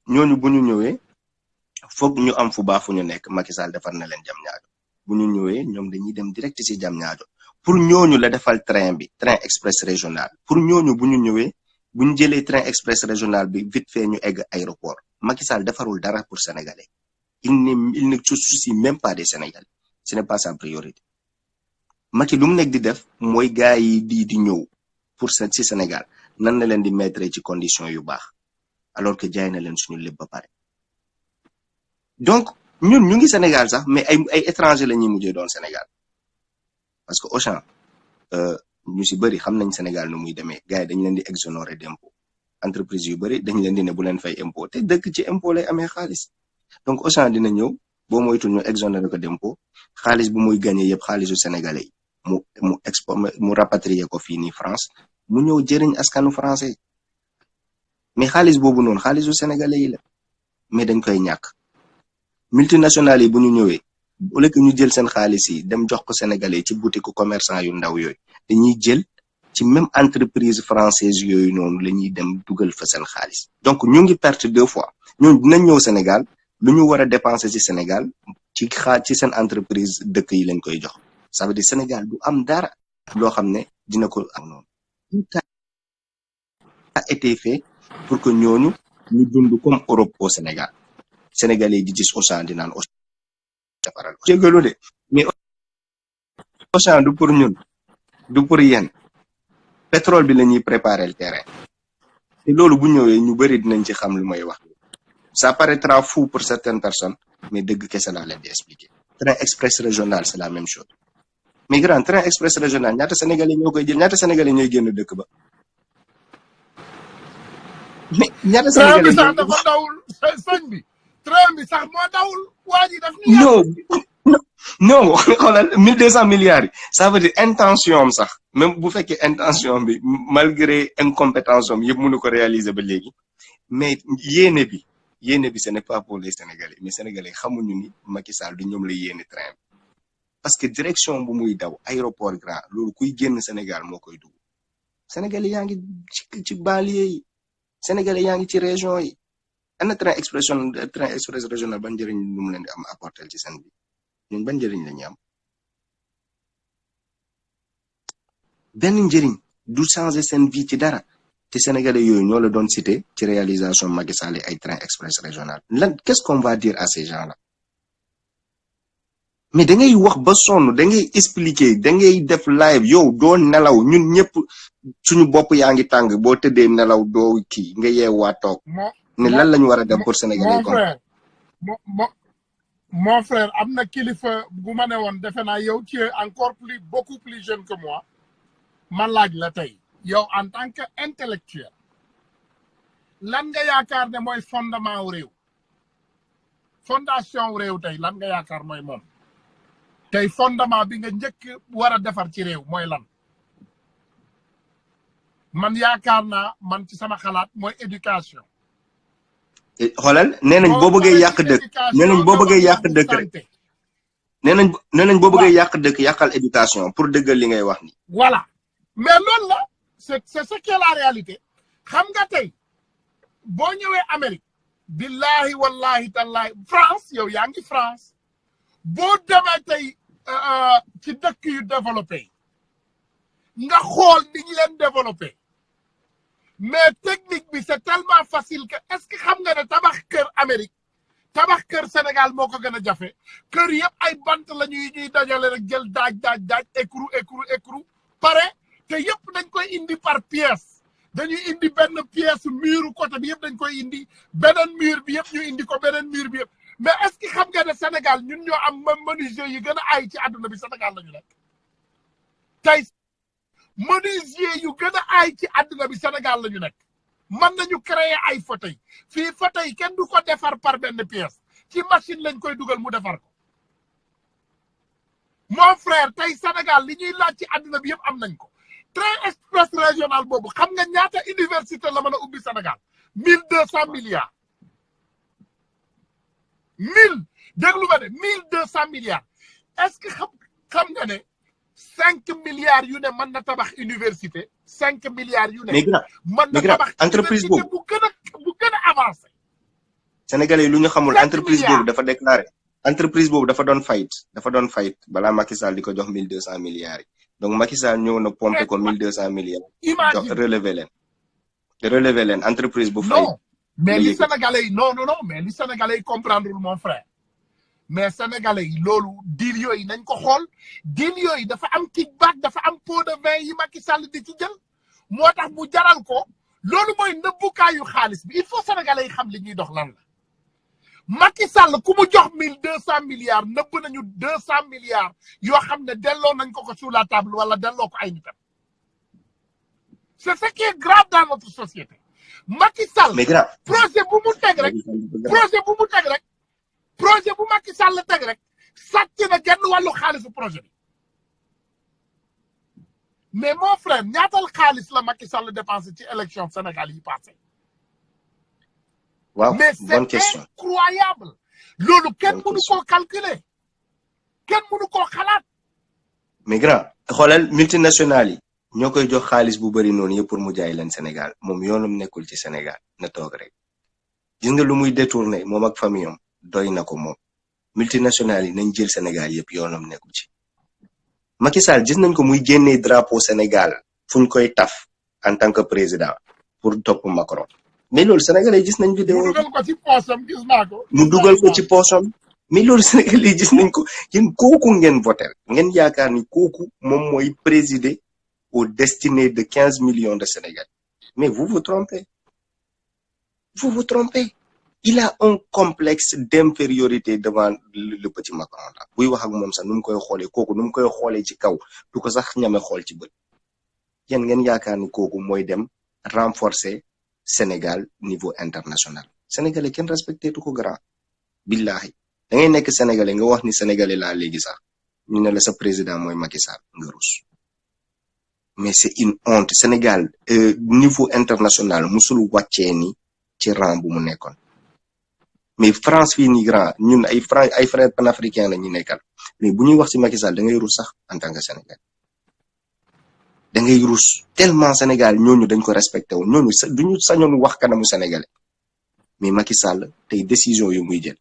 ñooñu bu ñu ñëwee foog ñu am fu baax fu ñu nekk Macky Sall defar na leen Diamniadio bu ñu ñëwee ñoom dañuy dem direct ci Diamniadio pour ñooñu la defal train express régional pour ñooñu bu ñu ñëwee bu ñu jëlee train express régional bi vite fait ñu egg aéroport Macky Sall defarul dara pour sénégalais il ne se soucie même pas des sénégalais ce n'est pas sa priorité Macky lu mu nekk di def mooy gars yi di ñëw pour ci Sénégal nan la leen di mettre ci condition yu baax alors que jaay na leen suñu lépp ba pare donc ñun ñu ngi Sénégal sax mais ay étranger la ñuy mujjee doon Sénégal parce que Auchan ñu si bëri xam nañ Sénégal nu muy demee gars yi dañ leen di exonérer d'impôt entreprise yu bëri dañ leen di ne bu leen fay impôt te dëkk ci impôt lay amee xaalis donc Auchan dina ñëw boo moytul ñu exonérer ko d'impôt xaalis bu muy gagné yëpp xaalisu sénégalais yi mu rapatrier ko fii nii France mu ñëw jëriñ askanu français mais xaalis boobu noonu xaalisu sénégalais yi la mais dañ koy ñàkk multinationales yi bu ñu ñëwee au lieu que ñu jël seen xaalis yi dem jox ko sénégalais ci boutique commerçant yu ndaw yooyu dañuy jël ci même entreprise française yooyu noonu la ñuy dem dugal fa seen xaalis donc ñu ngi perte 2 fois ñoom dinañ ñëw Sénégal lu ñu war a dépenser ci Sénégal ci seen entreprise dëkk yi lañ koy jox ça veut dire Sénégal du am dara loo xam ne dina ko am noonu tout a été fait pour que ñooñu ñu dund comme Europe au Sénégal Sénégalais di gis Auchan di naan Auchan defaral jégalu de mais Auchan du pour ñun du pour yéen pétrole bi la ñuy préparer le terrain te loolu bu ñëwee ñu bëri dinañ ci xam lu may wax ça paraîtra fou pour certaines personnes mais dëgg kese laa leen di expliquer train express régional c'est la même chose mais grand train express régional ñaata Sénégalais ñoo koy jël ñaata Sénégalais ñooy génn dëkk ba mais ñaata train bi Sénégalais sax dafa dawul sëñ bi train bi sax moo dawul waa ji daf ñu non xoolal 1200 milliards yi ça veut dire intention am sax même bu fekkee intention bi malgré incompétence am yëpp mënu ko réaliser ba léegi mais yéene bi ce n'est pas pour les Sénégalais mais Sénégalais xamuñu ni Macky Sall du ñoom la yéene train bi parce que direction bu muy daw aéroport grand loolu kuy génn Sénégal moo koy dugg Sénégalais yaa ngi ci banlieue yi Sénégalais yaa ngi ci région yi ana train express régional ban njëriñ lu mu leen di am apporter ci seen bi ñun ban njëriñ la ñu am benn njëriñ du changer seen vie ci dara te Sénégalais yooyu ñoo la doon cité ci réalisation Macky Sall ay train express régional lan qu'est-ce qu'on va dire à ces gens-là mais da ngay wax ba sonn da ngay expliquer da ngay def live yow doo nelaw ñun ñëpp suñu bopp yaa ngi tàng boo tëddee nelaw doo kii nga yeewaa toog ne lan lañu war a def pour Sénégalais mon frère am na kilifa bu ma ne woon defe naa yow tu es encore beaucoup plus jeune que moi ma laaj la tey yow en tant que intellectuel lan nga yaakaar ne mooy fondement wu réew fondation wu réew tey lan nga yaakaar mooy moom tey fondement bi nga njëkk war a defar ci réew mooy lan man yaakaar naa man ci sama xalaat mooy éducation xoolal nee nañ boo bëggee yàq dëkk nee nañ boo bëggee yàq dëkk rek nee nañ boo bëggee yàq dëkk yàqal éducation pour dëggal li ngay wax ni voilà mais loolu la c'est ce qui est la réalité xam nga tey boo ñëwee Amérique billahi wallahi tallahi France yow yaa ngi France boo demee tey ci dëkk yu développé nga xool ni ñu leen développé mais technique bi c'est tellement facile que est-ce que xam nga ne tabax kër Amérique tabax kër Sénégal moo ko gën a jafe kër yëpp ay bant la ñuy dajale rek jël daaj écrou pare te yëpp dañ koy indi par pièce dañuy indi benn pièce muru côté bi yëpp dañ koy indi beneen mur bi yëpp ñu indi ko beneen mur bi yëpp mais est-ce que xam nga ne Sénégal ñun ñoo am menuisier yi gën a ay ci àdduna bi Sénégal la ñu nekk tey menuisier yu gën a ay ci àdduna bi Sénégal la ñu nekk mën nañu créer ay fauteuil fii fauteuil kenn du ko defar par benn pièce ci machine lañ koy dugal mu defar ko mon frère tey Sénégal li ñuy laaj ci àdduna bi yëpp am nañ ko train express régional boobu xam nga ñaata université la mën a ubbi Sénégal 1200 milliards 1000 déglu ma de 1200 milliards est-ce que xam nga ne 5 milliards yu ne mën na tabax université 5 milliards yu ne mën na tabax entreprise boobu bu gën a avancé Sénégalais yi lu ñu xamul entreprise boobu dafa déclaré entreprise boobu dafa doon fayit balaa Macky Sall di ko jox 1200 milliards yi donc Macky Sall ñëw na pompé ko 1200 milliards jox relever leen entreprise bu fayit mais li Sénégalais yi non mais li Sénégalais yi comprendre mon frère mais Sénégalais yi loolu deal yooyu nañ ko xool deal yooyu dafa am kickback dafa am pot de vin yi Macky Sall di ci jël moo tax bu jaral ko loolu mooy nëbbukaayu xaalis bi il faut Sénégalais yi xam li ñuy dox lan la Macky Sall ku mu jox 1200 milliards nëbb nañu 200 milliards yoo xam ne delloo nañ ko sur la table wala delloo ko ay nitam c'est ce qui est grave dans notre société Macky Sall projet bu mu teg rek projet bu Macky Sall teg rek sàcc na genn wàllu xaalisu projet bi mais mon frère ñaatal xaalis la Macky Sall dépensé ci élection Sénégal yi passé waaw mais c'est incroyable loolu kenn mënu koo calculer kenn mënu koo xalaat mais grand xoolal multinationales yi ñoo koy jox xaalis bu bari noonu yëpp pour mu jaay leen Sénégal moom yoonam nekkul ci Sénégal na toog rek gis nga lu muy détourné moom ak famille am doy na ko moom multinationales yi nañ jël Sénégal yëpp yoonam nekkul ci Macky Sall gis nañ ko muy génnee drapeau Sénégal fuñ koy taf en tant que président pour topp Macron mais loolu sénégalais gis nañ vidéo mu dugal ko ci poosam gis naa ko. mu dugal ko ci poosam mais loolu sénégalais gis nañ ko yéen kooku ngeen voter ngeen yaakaar ni kooku moom mooy présider aux destinées de 15 millions de Sénégalais mais vous vous trompez il a un complexe d'infériorité devant le petit Macron là buy wax ak moom sax nu mu koy xoolee kooku nu mu koy xoolee ci kaw du ko sax ñame xool ci bët yéen ngeen yaakaar ni kooku mooy dem renforcer Sénégal niveau international sénégalais kenn respecté tu ko grand billahi da ngay nekk sénégalais nga wax ni sénégalais laa léegi sax ñu ne la sa président mooy Macky Sall nga rus mais c'est une honte Sénégal niveau international musul wàccee ni ci rang bu mu nekkoon mais France fii ni grand ñun ay frères panafricains la ñu nekkal mais bu ñuy wax ci Macky Sall da ngay rus sax en tant que sénégalais da ngay rus tellement Sénégal ñooñu dañ ko respecté woon ñooñu duñu sañoon wax kanamu sénégalais mais Macky Sall tey décision yu muy jël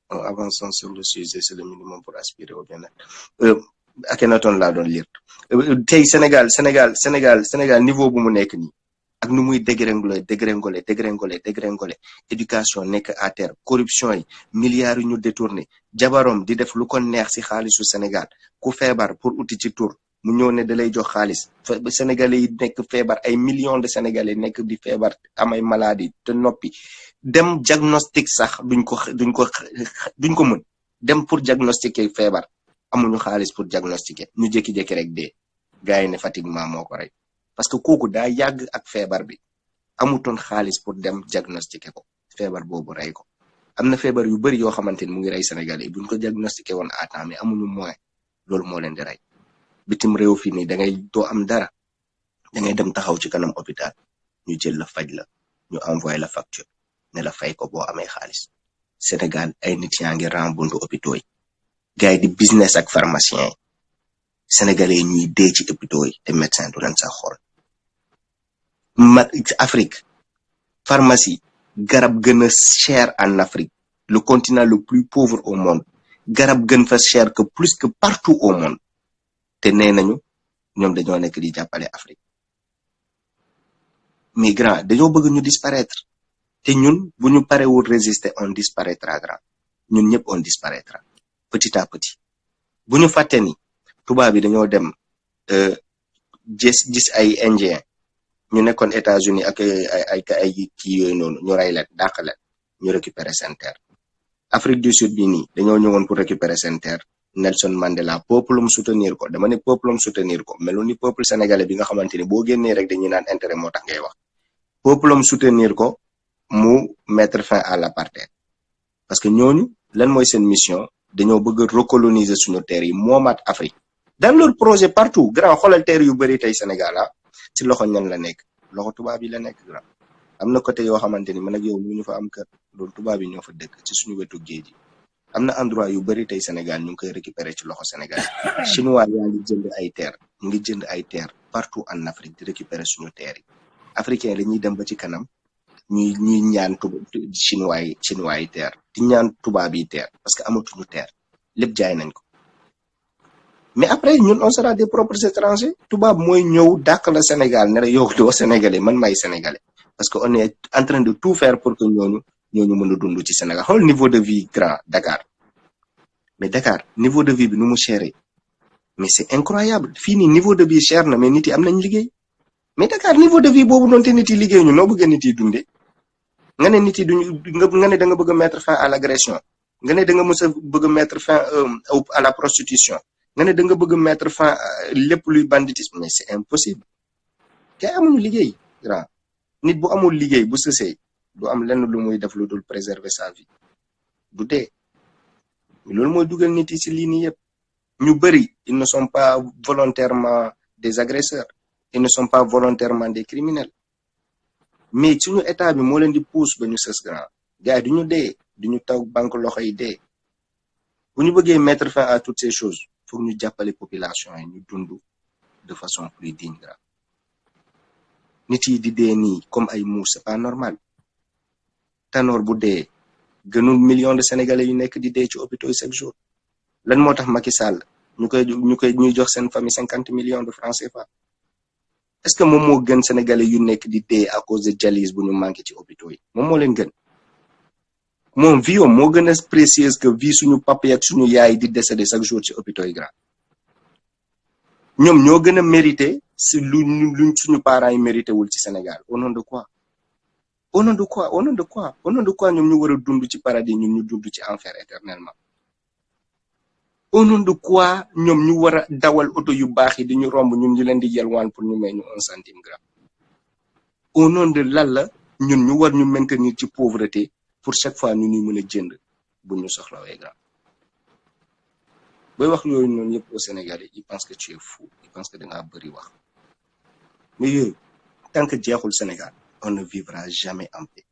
avançons sur le sujet c'est le minimum pour aspirer au bien-être Akhenaton laa doon lire tey Sénégal niveau bu mu nekk nii ak nu muy dégringolé éducation nekk à terre corruption yi milliards yu ñu détourné jabarom di def lu ko neex ci xaalisu Sénégal ku feebar pour uti ci tur mu ñëw ne da lay jox xaalis sénégalais yi nekk feebar ay millions de sénégalais nekk di feebar amay maladie te noppi dem diagnostic sax duñ ko mën dem pour diagnostiquer feebar amuñu xaalis pour diagnostiquer ñu jékki-jékki rek dee gars yi ne fatiguement moo ko rey parce que kooku daa yàgg ak feebar bi amutoon xaalis pour dem diagnostiquer ko feebar boobu rey ko am na feebar yu bari yoo xamante ni mu ngi rey sénégalais yi buñ ko diagnostiquer woon à temps mais amuñu moyen loolu moo leen di rey bitim réew fii nii da ngay doo am dara da ngay dem taxaw ci kanam hôpital ñu jël la faj la ñu envoyé la facture ne la fay ko boo amee xaalis Sénégal ay nit yaa ngi rembundu hôpitaux yi gars yi di business ak pharmacien yi sénégalais yi ñuy dee ci hôpitaux yi te médecin du leen sax xool Afrique pharmacie garab gën a cher en Afrique le continent le plus pauvre au monde garab gën fa cher que plus que partout au monde te nee nañu ñoom dañoo nekk di jàppale Afrique mais grand dañoo bëgg ñu disparaître te ñun bu ñu parewul résister on disparaîtra grand ñun ñëpp on disparaîtra petit à petit bu ñu fàtte ni tubaab bi dañoo dem gis ay indien ñu nekkoon États-Unis ak ay kii yooyu noonu ñu rey leen dàq leen ñu récupérer seen terre Afrique du Sud bi nii dañoo ñëwoon pour récupérer seen terre Nelson Mandela peuple soutenir ko dama ne peuple soutenir ko melu ni peuple sénégalais bi nga xamante ni boo génnee rek dañuy naan intérêt moo tax ngay wax peuple soutenir ko mu mettre fin à l'apartheid parce que ñooñu lan mooy seen mission dañoo bëgg a recoloniser suñu terre yi moomaat Afrique dans leur projet partout grand xoolal terre yu bëri tey Sénégal ci loxo ñan la nekk loxo tubaab yi la nekk grand am na côté yoo xamante ni man ak yow mu ñu fa am kër loolu tubaab yi ñoo fa dëkk ci suñu wetu géej gi am na endroit yu bëri tey Sénégal ñu ngi koy récupérer ci loxo Sénégal chinois yaa ngi jënd ay terre ñu ngi jënd ay terre partout en Afrique di récupérer suñu terre yi africain la ñuy dem ba ci kanam ñuy ñaan chinois yi terre di ñaan tubaab yi terre parce que amatuñu terre lépp jaay nañ ko mais après ñun on sera des propres étrangers tubaab mooy ñëw dàq la Sénégal ne la yow doo sénégalais man may sénégalais parce que on est en train de tout faire pour que ñooñu mën a dund ci Sénégal xool niveau de vie grand Dakar mais Dakar niveau de vie bi nu mu chéré mais c'est incroyable fii nii niveau de vie cher na mais nit yi am nañ liggéey mais Dakar niveau de vie boobu noonu te nit yi liggéey ñu noo bëgg nit yi dundee nga ne nit yi duñu nga ne da nga bëgg a mettre fin à l'agression nga ne da nga mës a bëgg a mettre fin à la prostitution nga ne da nga bëgg a mettre fin lépp luy banditisme mais c'est impossible kay amuñu liggéey grand nit bu amul liggéey bu sësee du am lenn lu muy def lu dul préserver sa vie du dee loolu mooy dugal nit yi ci lii nii yëpp ñu bëri ils ne sont pas volontairement des agresseurs ils ne sont pas volontairement des criminels mais suñu état bi moo leen di pousse ba ñu sës grand gars yi duñu dee duñu taw banque loxo yi dee bu ñu bëggee mettre fin à toutes ces choses foog ñu jàppale population yi ñu dund de façon plus digne gra nit yi di dee nii comme ay muus c'est pas normal Tanor bu dee gënul million de sénégalais yu nekk di dee ci hôpitaux yi chaque jour lan moo tax Macky Sall ñuy jox seen famille 50 millions de francs CFA est-ce que moom moo gën sénégalais yu nekk di dee à cause de dialyse bu ñu manqué ci hôpitaux yi moom moo leen gën moom vie am moo gën a précieuse que vie suñu papa ak suñu yaay di décédé chaque jour ci hôpitaux yi grand ñoom ñoo gën a mérité si luñ suñu parents yi mérité wul ci Sénégal au nom de quoi au nom de quoi au nom de quoi au nom de quoi ñoom ñu war a dund ci paradis ñun ñu dund ci enfer éternellement au nom de quoi ñoom ñu war a dawal oto yu baax yi di ñu romb ñun ñu leen di yelwaan pour ñu may ñu 1 centime gram au nom de lan la ñun ñu war ñu maintenir ci pauvreté pour chaque fois ñu ñuy mën a jënd bu ñu soxlawee gram booy wax yooyu noonu yëpp au Sénégalais ils pensent que tu es fou ils pensent que da ngaa bëri wax mais yooyu tant que jeexul Sénégal on ne vivra jamais en paix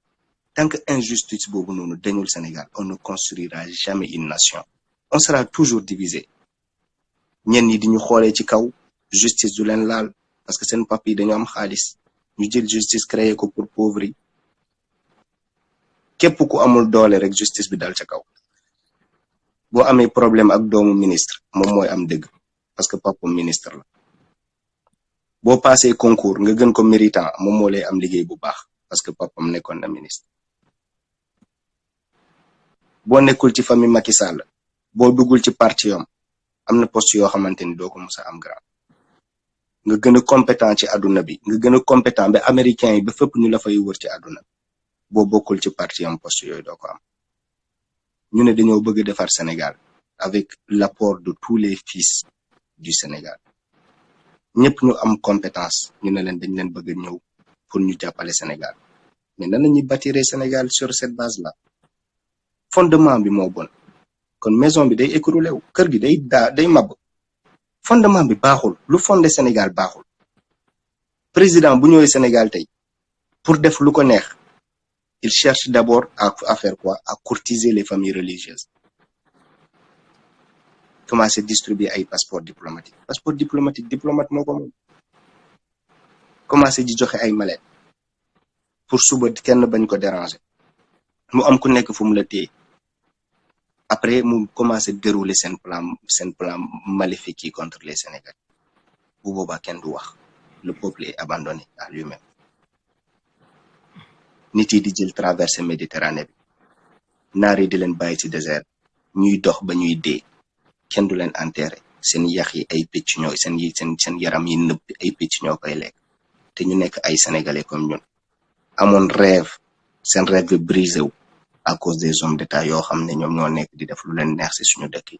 tant que injustice boobu noonu dañul Sénégal on ne construira jamais une nation on sera toujours divisé ñenn ñi di ñu xoolee ci kaw justice du leen laal parce que seen papi yi dañu am xaalis ñu jël justice créé ko pour pauvres yi képp ku amul doole rek justice bi dal ca kaw boo amee problème ak doomu ministre moom mooy am dëgg parce que papa ministre la boo passé concours nga gën ko méritant moom moo lay am liggéey bu baax parce que papam nekkoon na ministre boo nekkul ci famille Macky Sall boo duggul ci parti yom am na poste yoo xamante ni doo ko mës a am grand nga gën a compétent ci àdduna bi nga gën a compétent ba américain yi ba fépp ñu la fay wër ci àdduna boo bokkul ci parti yom poste yooyu doo ko am ñu ne dañoo bëgg defar Sénégal avec l'apport de tous les fils du Sénégal ñëpp ñu am compétence ñu ne leen dañ leen bëgg ñëw pour ñu jàppale Sénégal mais nan la ñuy bâtir Sénégal sur cette base là fondement bi moo bon kon maison bi day écroulé wu kër gi day mab fondement bi baaxul lu fondé Sénégal baaxul président bu ñëwee Sénégal tey pour def lu ko neex il cherche d'abord à faire quoi à courtiser les familles religieuses commencer distribuer ay passeport diplomatique diplomate moo ko moom commencer di joxe ay mallette pour suba kenn bañ ko déranger mu am ku nekk fu mu la téye après mu commencer dérouler seen plan maléfique yi contre les Sénégalais bu boobaa kenn du wax le peuple est abandonné à lui-même nit yi di jël traversée Méditerranée bi naar yi di leen bàyyi ci désert ñuy dox ba ñuy dee kenn du leen enterré seen yax yi ay picc ñoo seen yaram yi nëbb ay picc ñoo koy lekk te ñu nekk ay sénégalais comme ñun amoon rêve seen rêve bi brisé wu à cause des hommes d'état yoo xam ne ñoom ñoo nekk di def lu leen neex ci suñu dëkk yi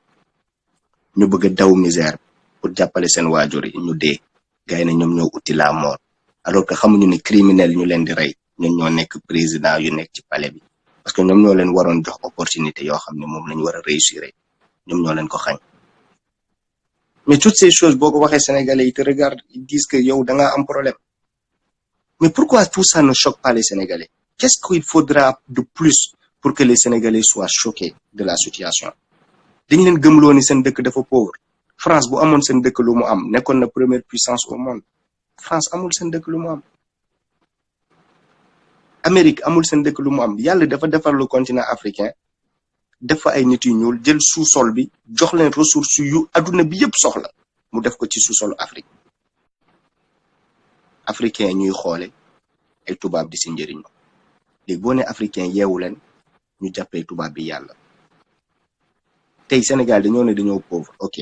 ñu bëgg a daw misère pour jàppale seen waajur yi ñu dee gars yi ne ñoom ñoo uti la mort alors que xamuñu ni criminel ñu leen di rey ñoom ñoo nekk président yu nekk ci palais bi parce que ñoom ñoo leen waroon jox opportunité yoo xam ne moom lañu war a réussir ñoom ñoo leen ko xañ mais toutes ces choses boo ko waxee sénégalais yi te regardent ils disent que yow da ngaa am problème mais pourquoi tout ça ne choque pas les sénégalais qu'est-ce qu'il faudra de plus pour que les sénégalais soient choqués de la situation dañ leen gëmloo ni seen dëkk dafa pauvre France bu amoon seen dëkk lu mu am nekkoon na première puissance au monde France amul seen dëkk lu mu am Amérique amul seen dëkk lu mu am yàlla dafa defar le continent africain def fa ay nit yu ñuul jël sous-sol bi jox leen ressources yu adduna bi yëpp soxla mu def ko ci sous-solu Afrique africain ñuy xoole ay tubaab di si njëriñoo léegi boo ne africain yeewu leen ñu jàppee tubaab bi yàlla tey Sénégal dañoo ne dañoo pauvre ok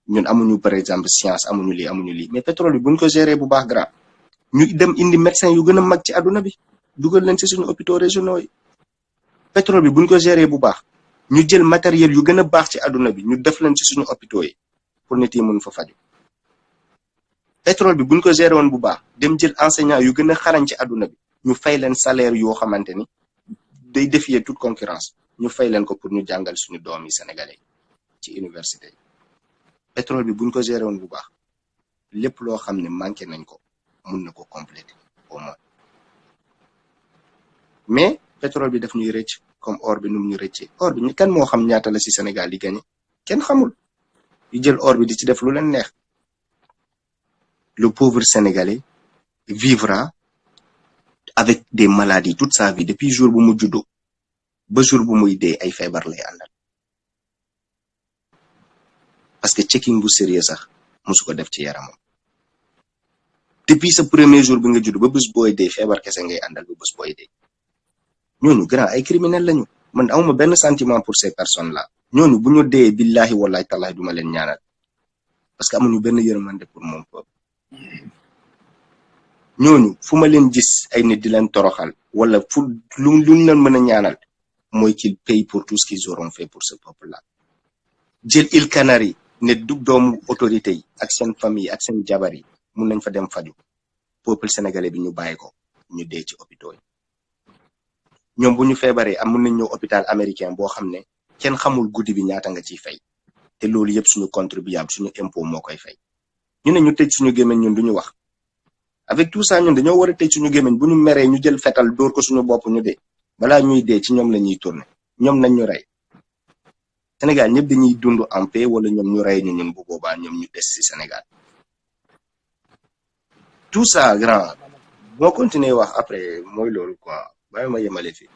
ñun amuñu par exemple science amuñu lii mais pétrole bi buñ ko gérer bu baax grave ñu dem indi médecin yu gën a mag ci adduna bi dugal leen ci suñu hôpitaux régionaux yi pétrole bi buñ ko gérer bu baax ñu jël matériel yu gën a baax ci àdduna bi ñu def leen ci suñu hôpitaux yi pour nit yi mën fa faju pétrole bi buñ ko géré woon bu baax dem jël enseignant yu gën a xarañ ci àdduna bi ñu fay leen salaire yoo xamante ni day défier toute concurrence ñu fay leen ko pour ñu jàngal suñu doom yi sénégalais ci université yi pétrole bi buñ ko géré woon bu baax lépp loo xam ne manqué nañ ko mun na ko compléter au moins mais pétrole bi daf ñuy rëcc comme or bi num ñu rëccee or bi kan moo xam ñaata la ci Sénégal di gagné kenn xamul yu jël or bi di ci def lu leen neex. Le pauvre Sénégalais vivra avec des maladies toute sa vie depuis jour bu mu juddoo ba jour bu muy dee ay feebar lay àndal parce que checking bu sérieux sax musu ko def ci yaramam depuis sa premier jour bi nga judd ba bés booy dee feebar kese ngay àndal ba bés booy dee ñooñu grand ay criminel lañu man amuma benn sentiment pour ces personnes là ñooñu bu ñu dee billahi wallahi tallahi duma leen ñaanal parce que amuñu benn yërmande pour moom peuple ñooñu fu ma leen gis ay nit di leen toroxal wala fu luñ leen mën a ñaanal mooy qu'ils payent pour tout ce qu'ils auront fait pour ce peuple là jël Îles Canaries ne du doomu autorité yi ak seen famille ak seen jabar yi mun nañ fa dem faju peuple sénégalais bi ñu bàyyi ko ñu dee ci hôpitaux yi ñoom bu ñu feebaree am mun nañ ñëw hôpital américain boo xam ne kenn xamul guddi bi ñaata nga ciy fay te loolu yëpp suñu contribuable suñu impôt moo koy fay ñu ne ñu tëj suñu gémmiñ ñun duñu wax avec tout ça ñun dañoo war a tëj suñu gémmiñ bu ñu meree ñu jël fetal dóor ko suñu bopp ñu dee balaa ñuy dee ci ñoom la ñuy tourner ñoom nañ ñu rey Sénégal ñëpp dañuy dund en paix wala ñoom ñu rey ñu ñun bu boobaa ñoom ñu des ci Sénégal tout ça grand boo continuer wax après mooy loolu quoi bàyyi ma yemale fii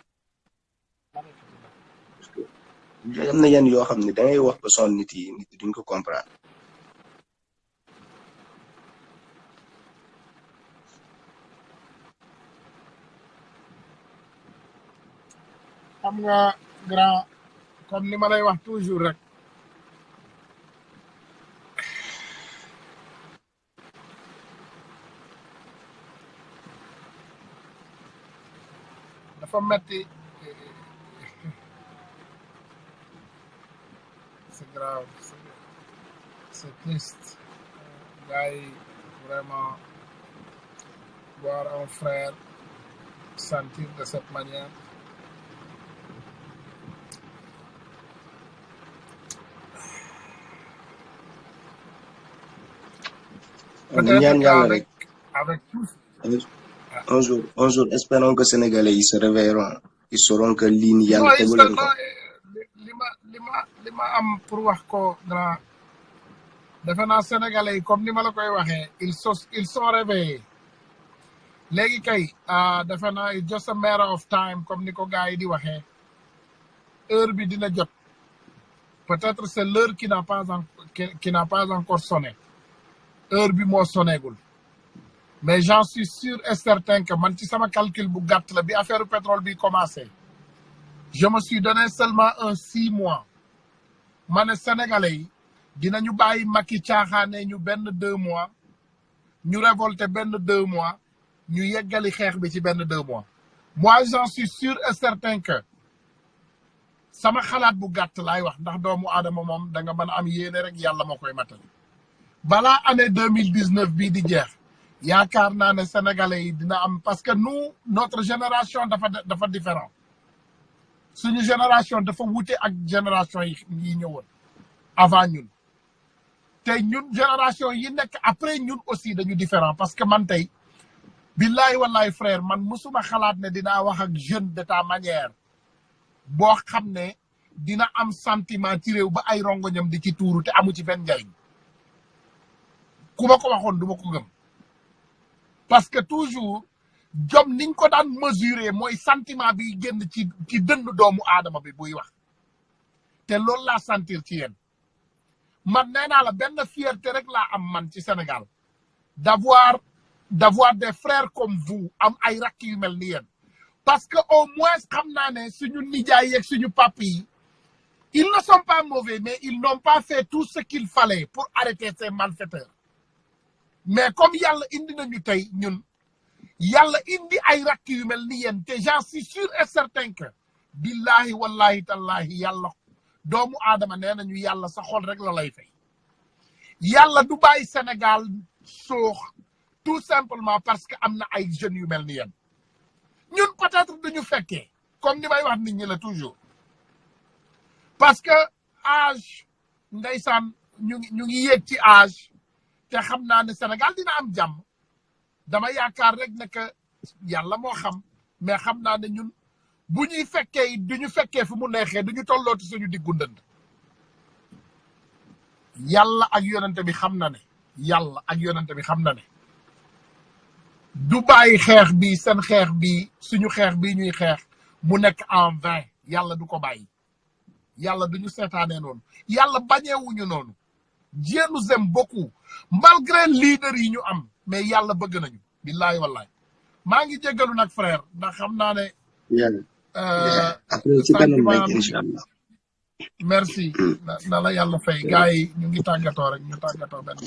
parce que am na yenn yoo xam ne dangay wax ba sonn nit yi duñ ko comprendre. xam nga grand comme ni ma lay wax toujours rek dafa metti c'est grave c'est triste gars yi vraiment voir un frère sentir de cette manière. Peut-être qu'avec tout un jour, espérons que Sénégalais ils se réveilleront. Ils sauront que ligne yàlla tegu leen ko. li ma am pour wax ko grand defe naa Sénégalais yi comme ni ma la koy waxee ils sont réveillés léegi kay defe naa it's just a matter of time comme ni ko gars yi di waxee heure bi dina jot peut-être c'est l'heure qui n'a pas encore sonné heure bi moo sonneegul mais j'en suis sûr et certain que man ci sama calcul bu gàtt la bi affaire pétrole bi commencé je me suis donné seulement 6 mois ma ne Sénégalais yi dinañu bàyyi Macky caaxaane ñu benn 2 mois ñu révolté benn 2 mois ñu yeggali xeex bi ci benn 2 mois moi j'en suis sûr et certain que sama xalaat bu gàtt laay wax ndax doomu aadama moom da nga mën a am yéene rek yàlla moo koy matal balaa année 2019 bii di jeex yaakaar naa ne Sénégalais yi dina am parce que nous notre génération dafa différent suñu génération dafa wute ak génération yi ñëwoon avant ñun te ñun génération yi nekk après ñun aussi dañu différent parce que man tey billaay wallaay frère man musuma xalaat ne dinaa wax ak jeune de ta manière boo xam ne dina am sentiment ci réew ba ay rongoñam di ci tuuru te amu ci benn njariñ ku ma ko waxoon du ma ko gëm parce que toujours jom niñ ko daan mesurer mooy sentiment bi génn ci dënd doomu aadama bi buy wax te loolu laa sentir ci yéen man nee naa la benn fierté rek laa am man ci Sénégal d'avoir des frères comme vous am ay rakk yu mel ni yéen parce que au moins xam naa ne suñu nijaay yeeg suñu papi yi ils ne sont pas mauvais mais ils n'ont pas fait tout ce qu'il fallait pour arrêter ces malfaiteurs mais comme yàlla indi nañu tey ñun yàlla indi ay rakk yu mel ni yéen te j'en suis sûr et certain que billahi wallahi tallahi yàlla doomu aadama nee nañu yàlla sa xol rek la lay fay yàlla du bàyyi Sénégal soox tout simplement parce que am na ay jeunes yu mel ni yéen ñun peut-être duñu fekkee comme ni may wax nit ñi la toujours parce que âge ndeysaan ñu ngi yéeg ci âge te xam naa ne Sénégal dina am jàmm dama yaakaar rek ne que yàlla moo xam mais xam naa ne ñun bu ñuy fekkee duñu fekkee fu mu neexee duñu tollooti suñu diggu ndënd yàlla ak yonente bi xam na ne yàlla ak yonente bi xam na ne du bàyyi xeex bi seen xeex bi suñu xeex bi ñuy xeex mu nekk en vain yàlla du ko bàyyi yàlla duñu seetaanee noonu yàlla bañeewuñu noonu Dieu nous aime beaucoup malgré leader yi ñu am mais yàlla bëgg nañu billahi wallahi maa ngi jéggalu nag frère ndax xam naa ne après ci kanam rek inshallah merci na la yàlla fay gars yi ñu ngi tàggatoo rek ñu tàggatoo benn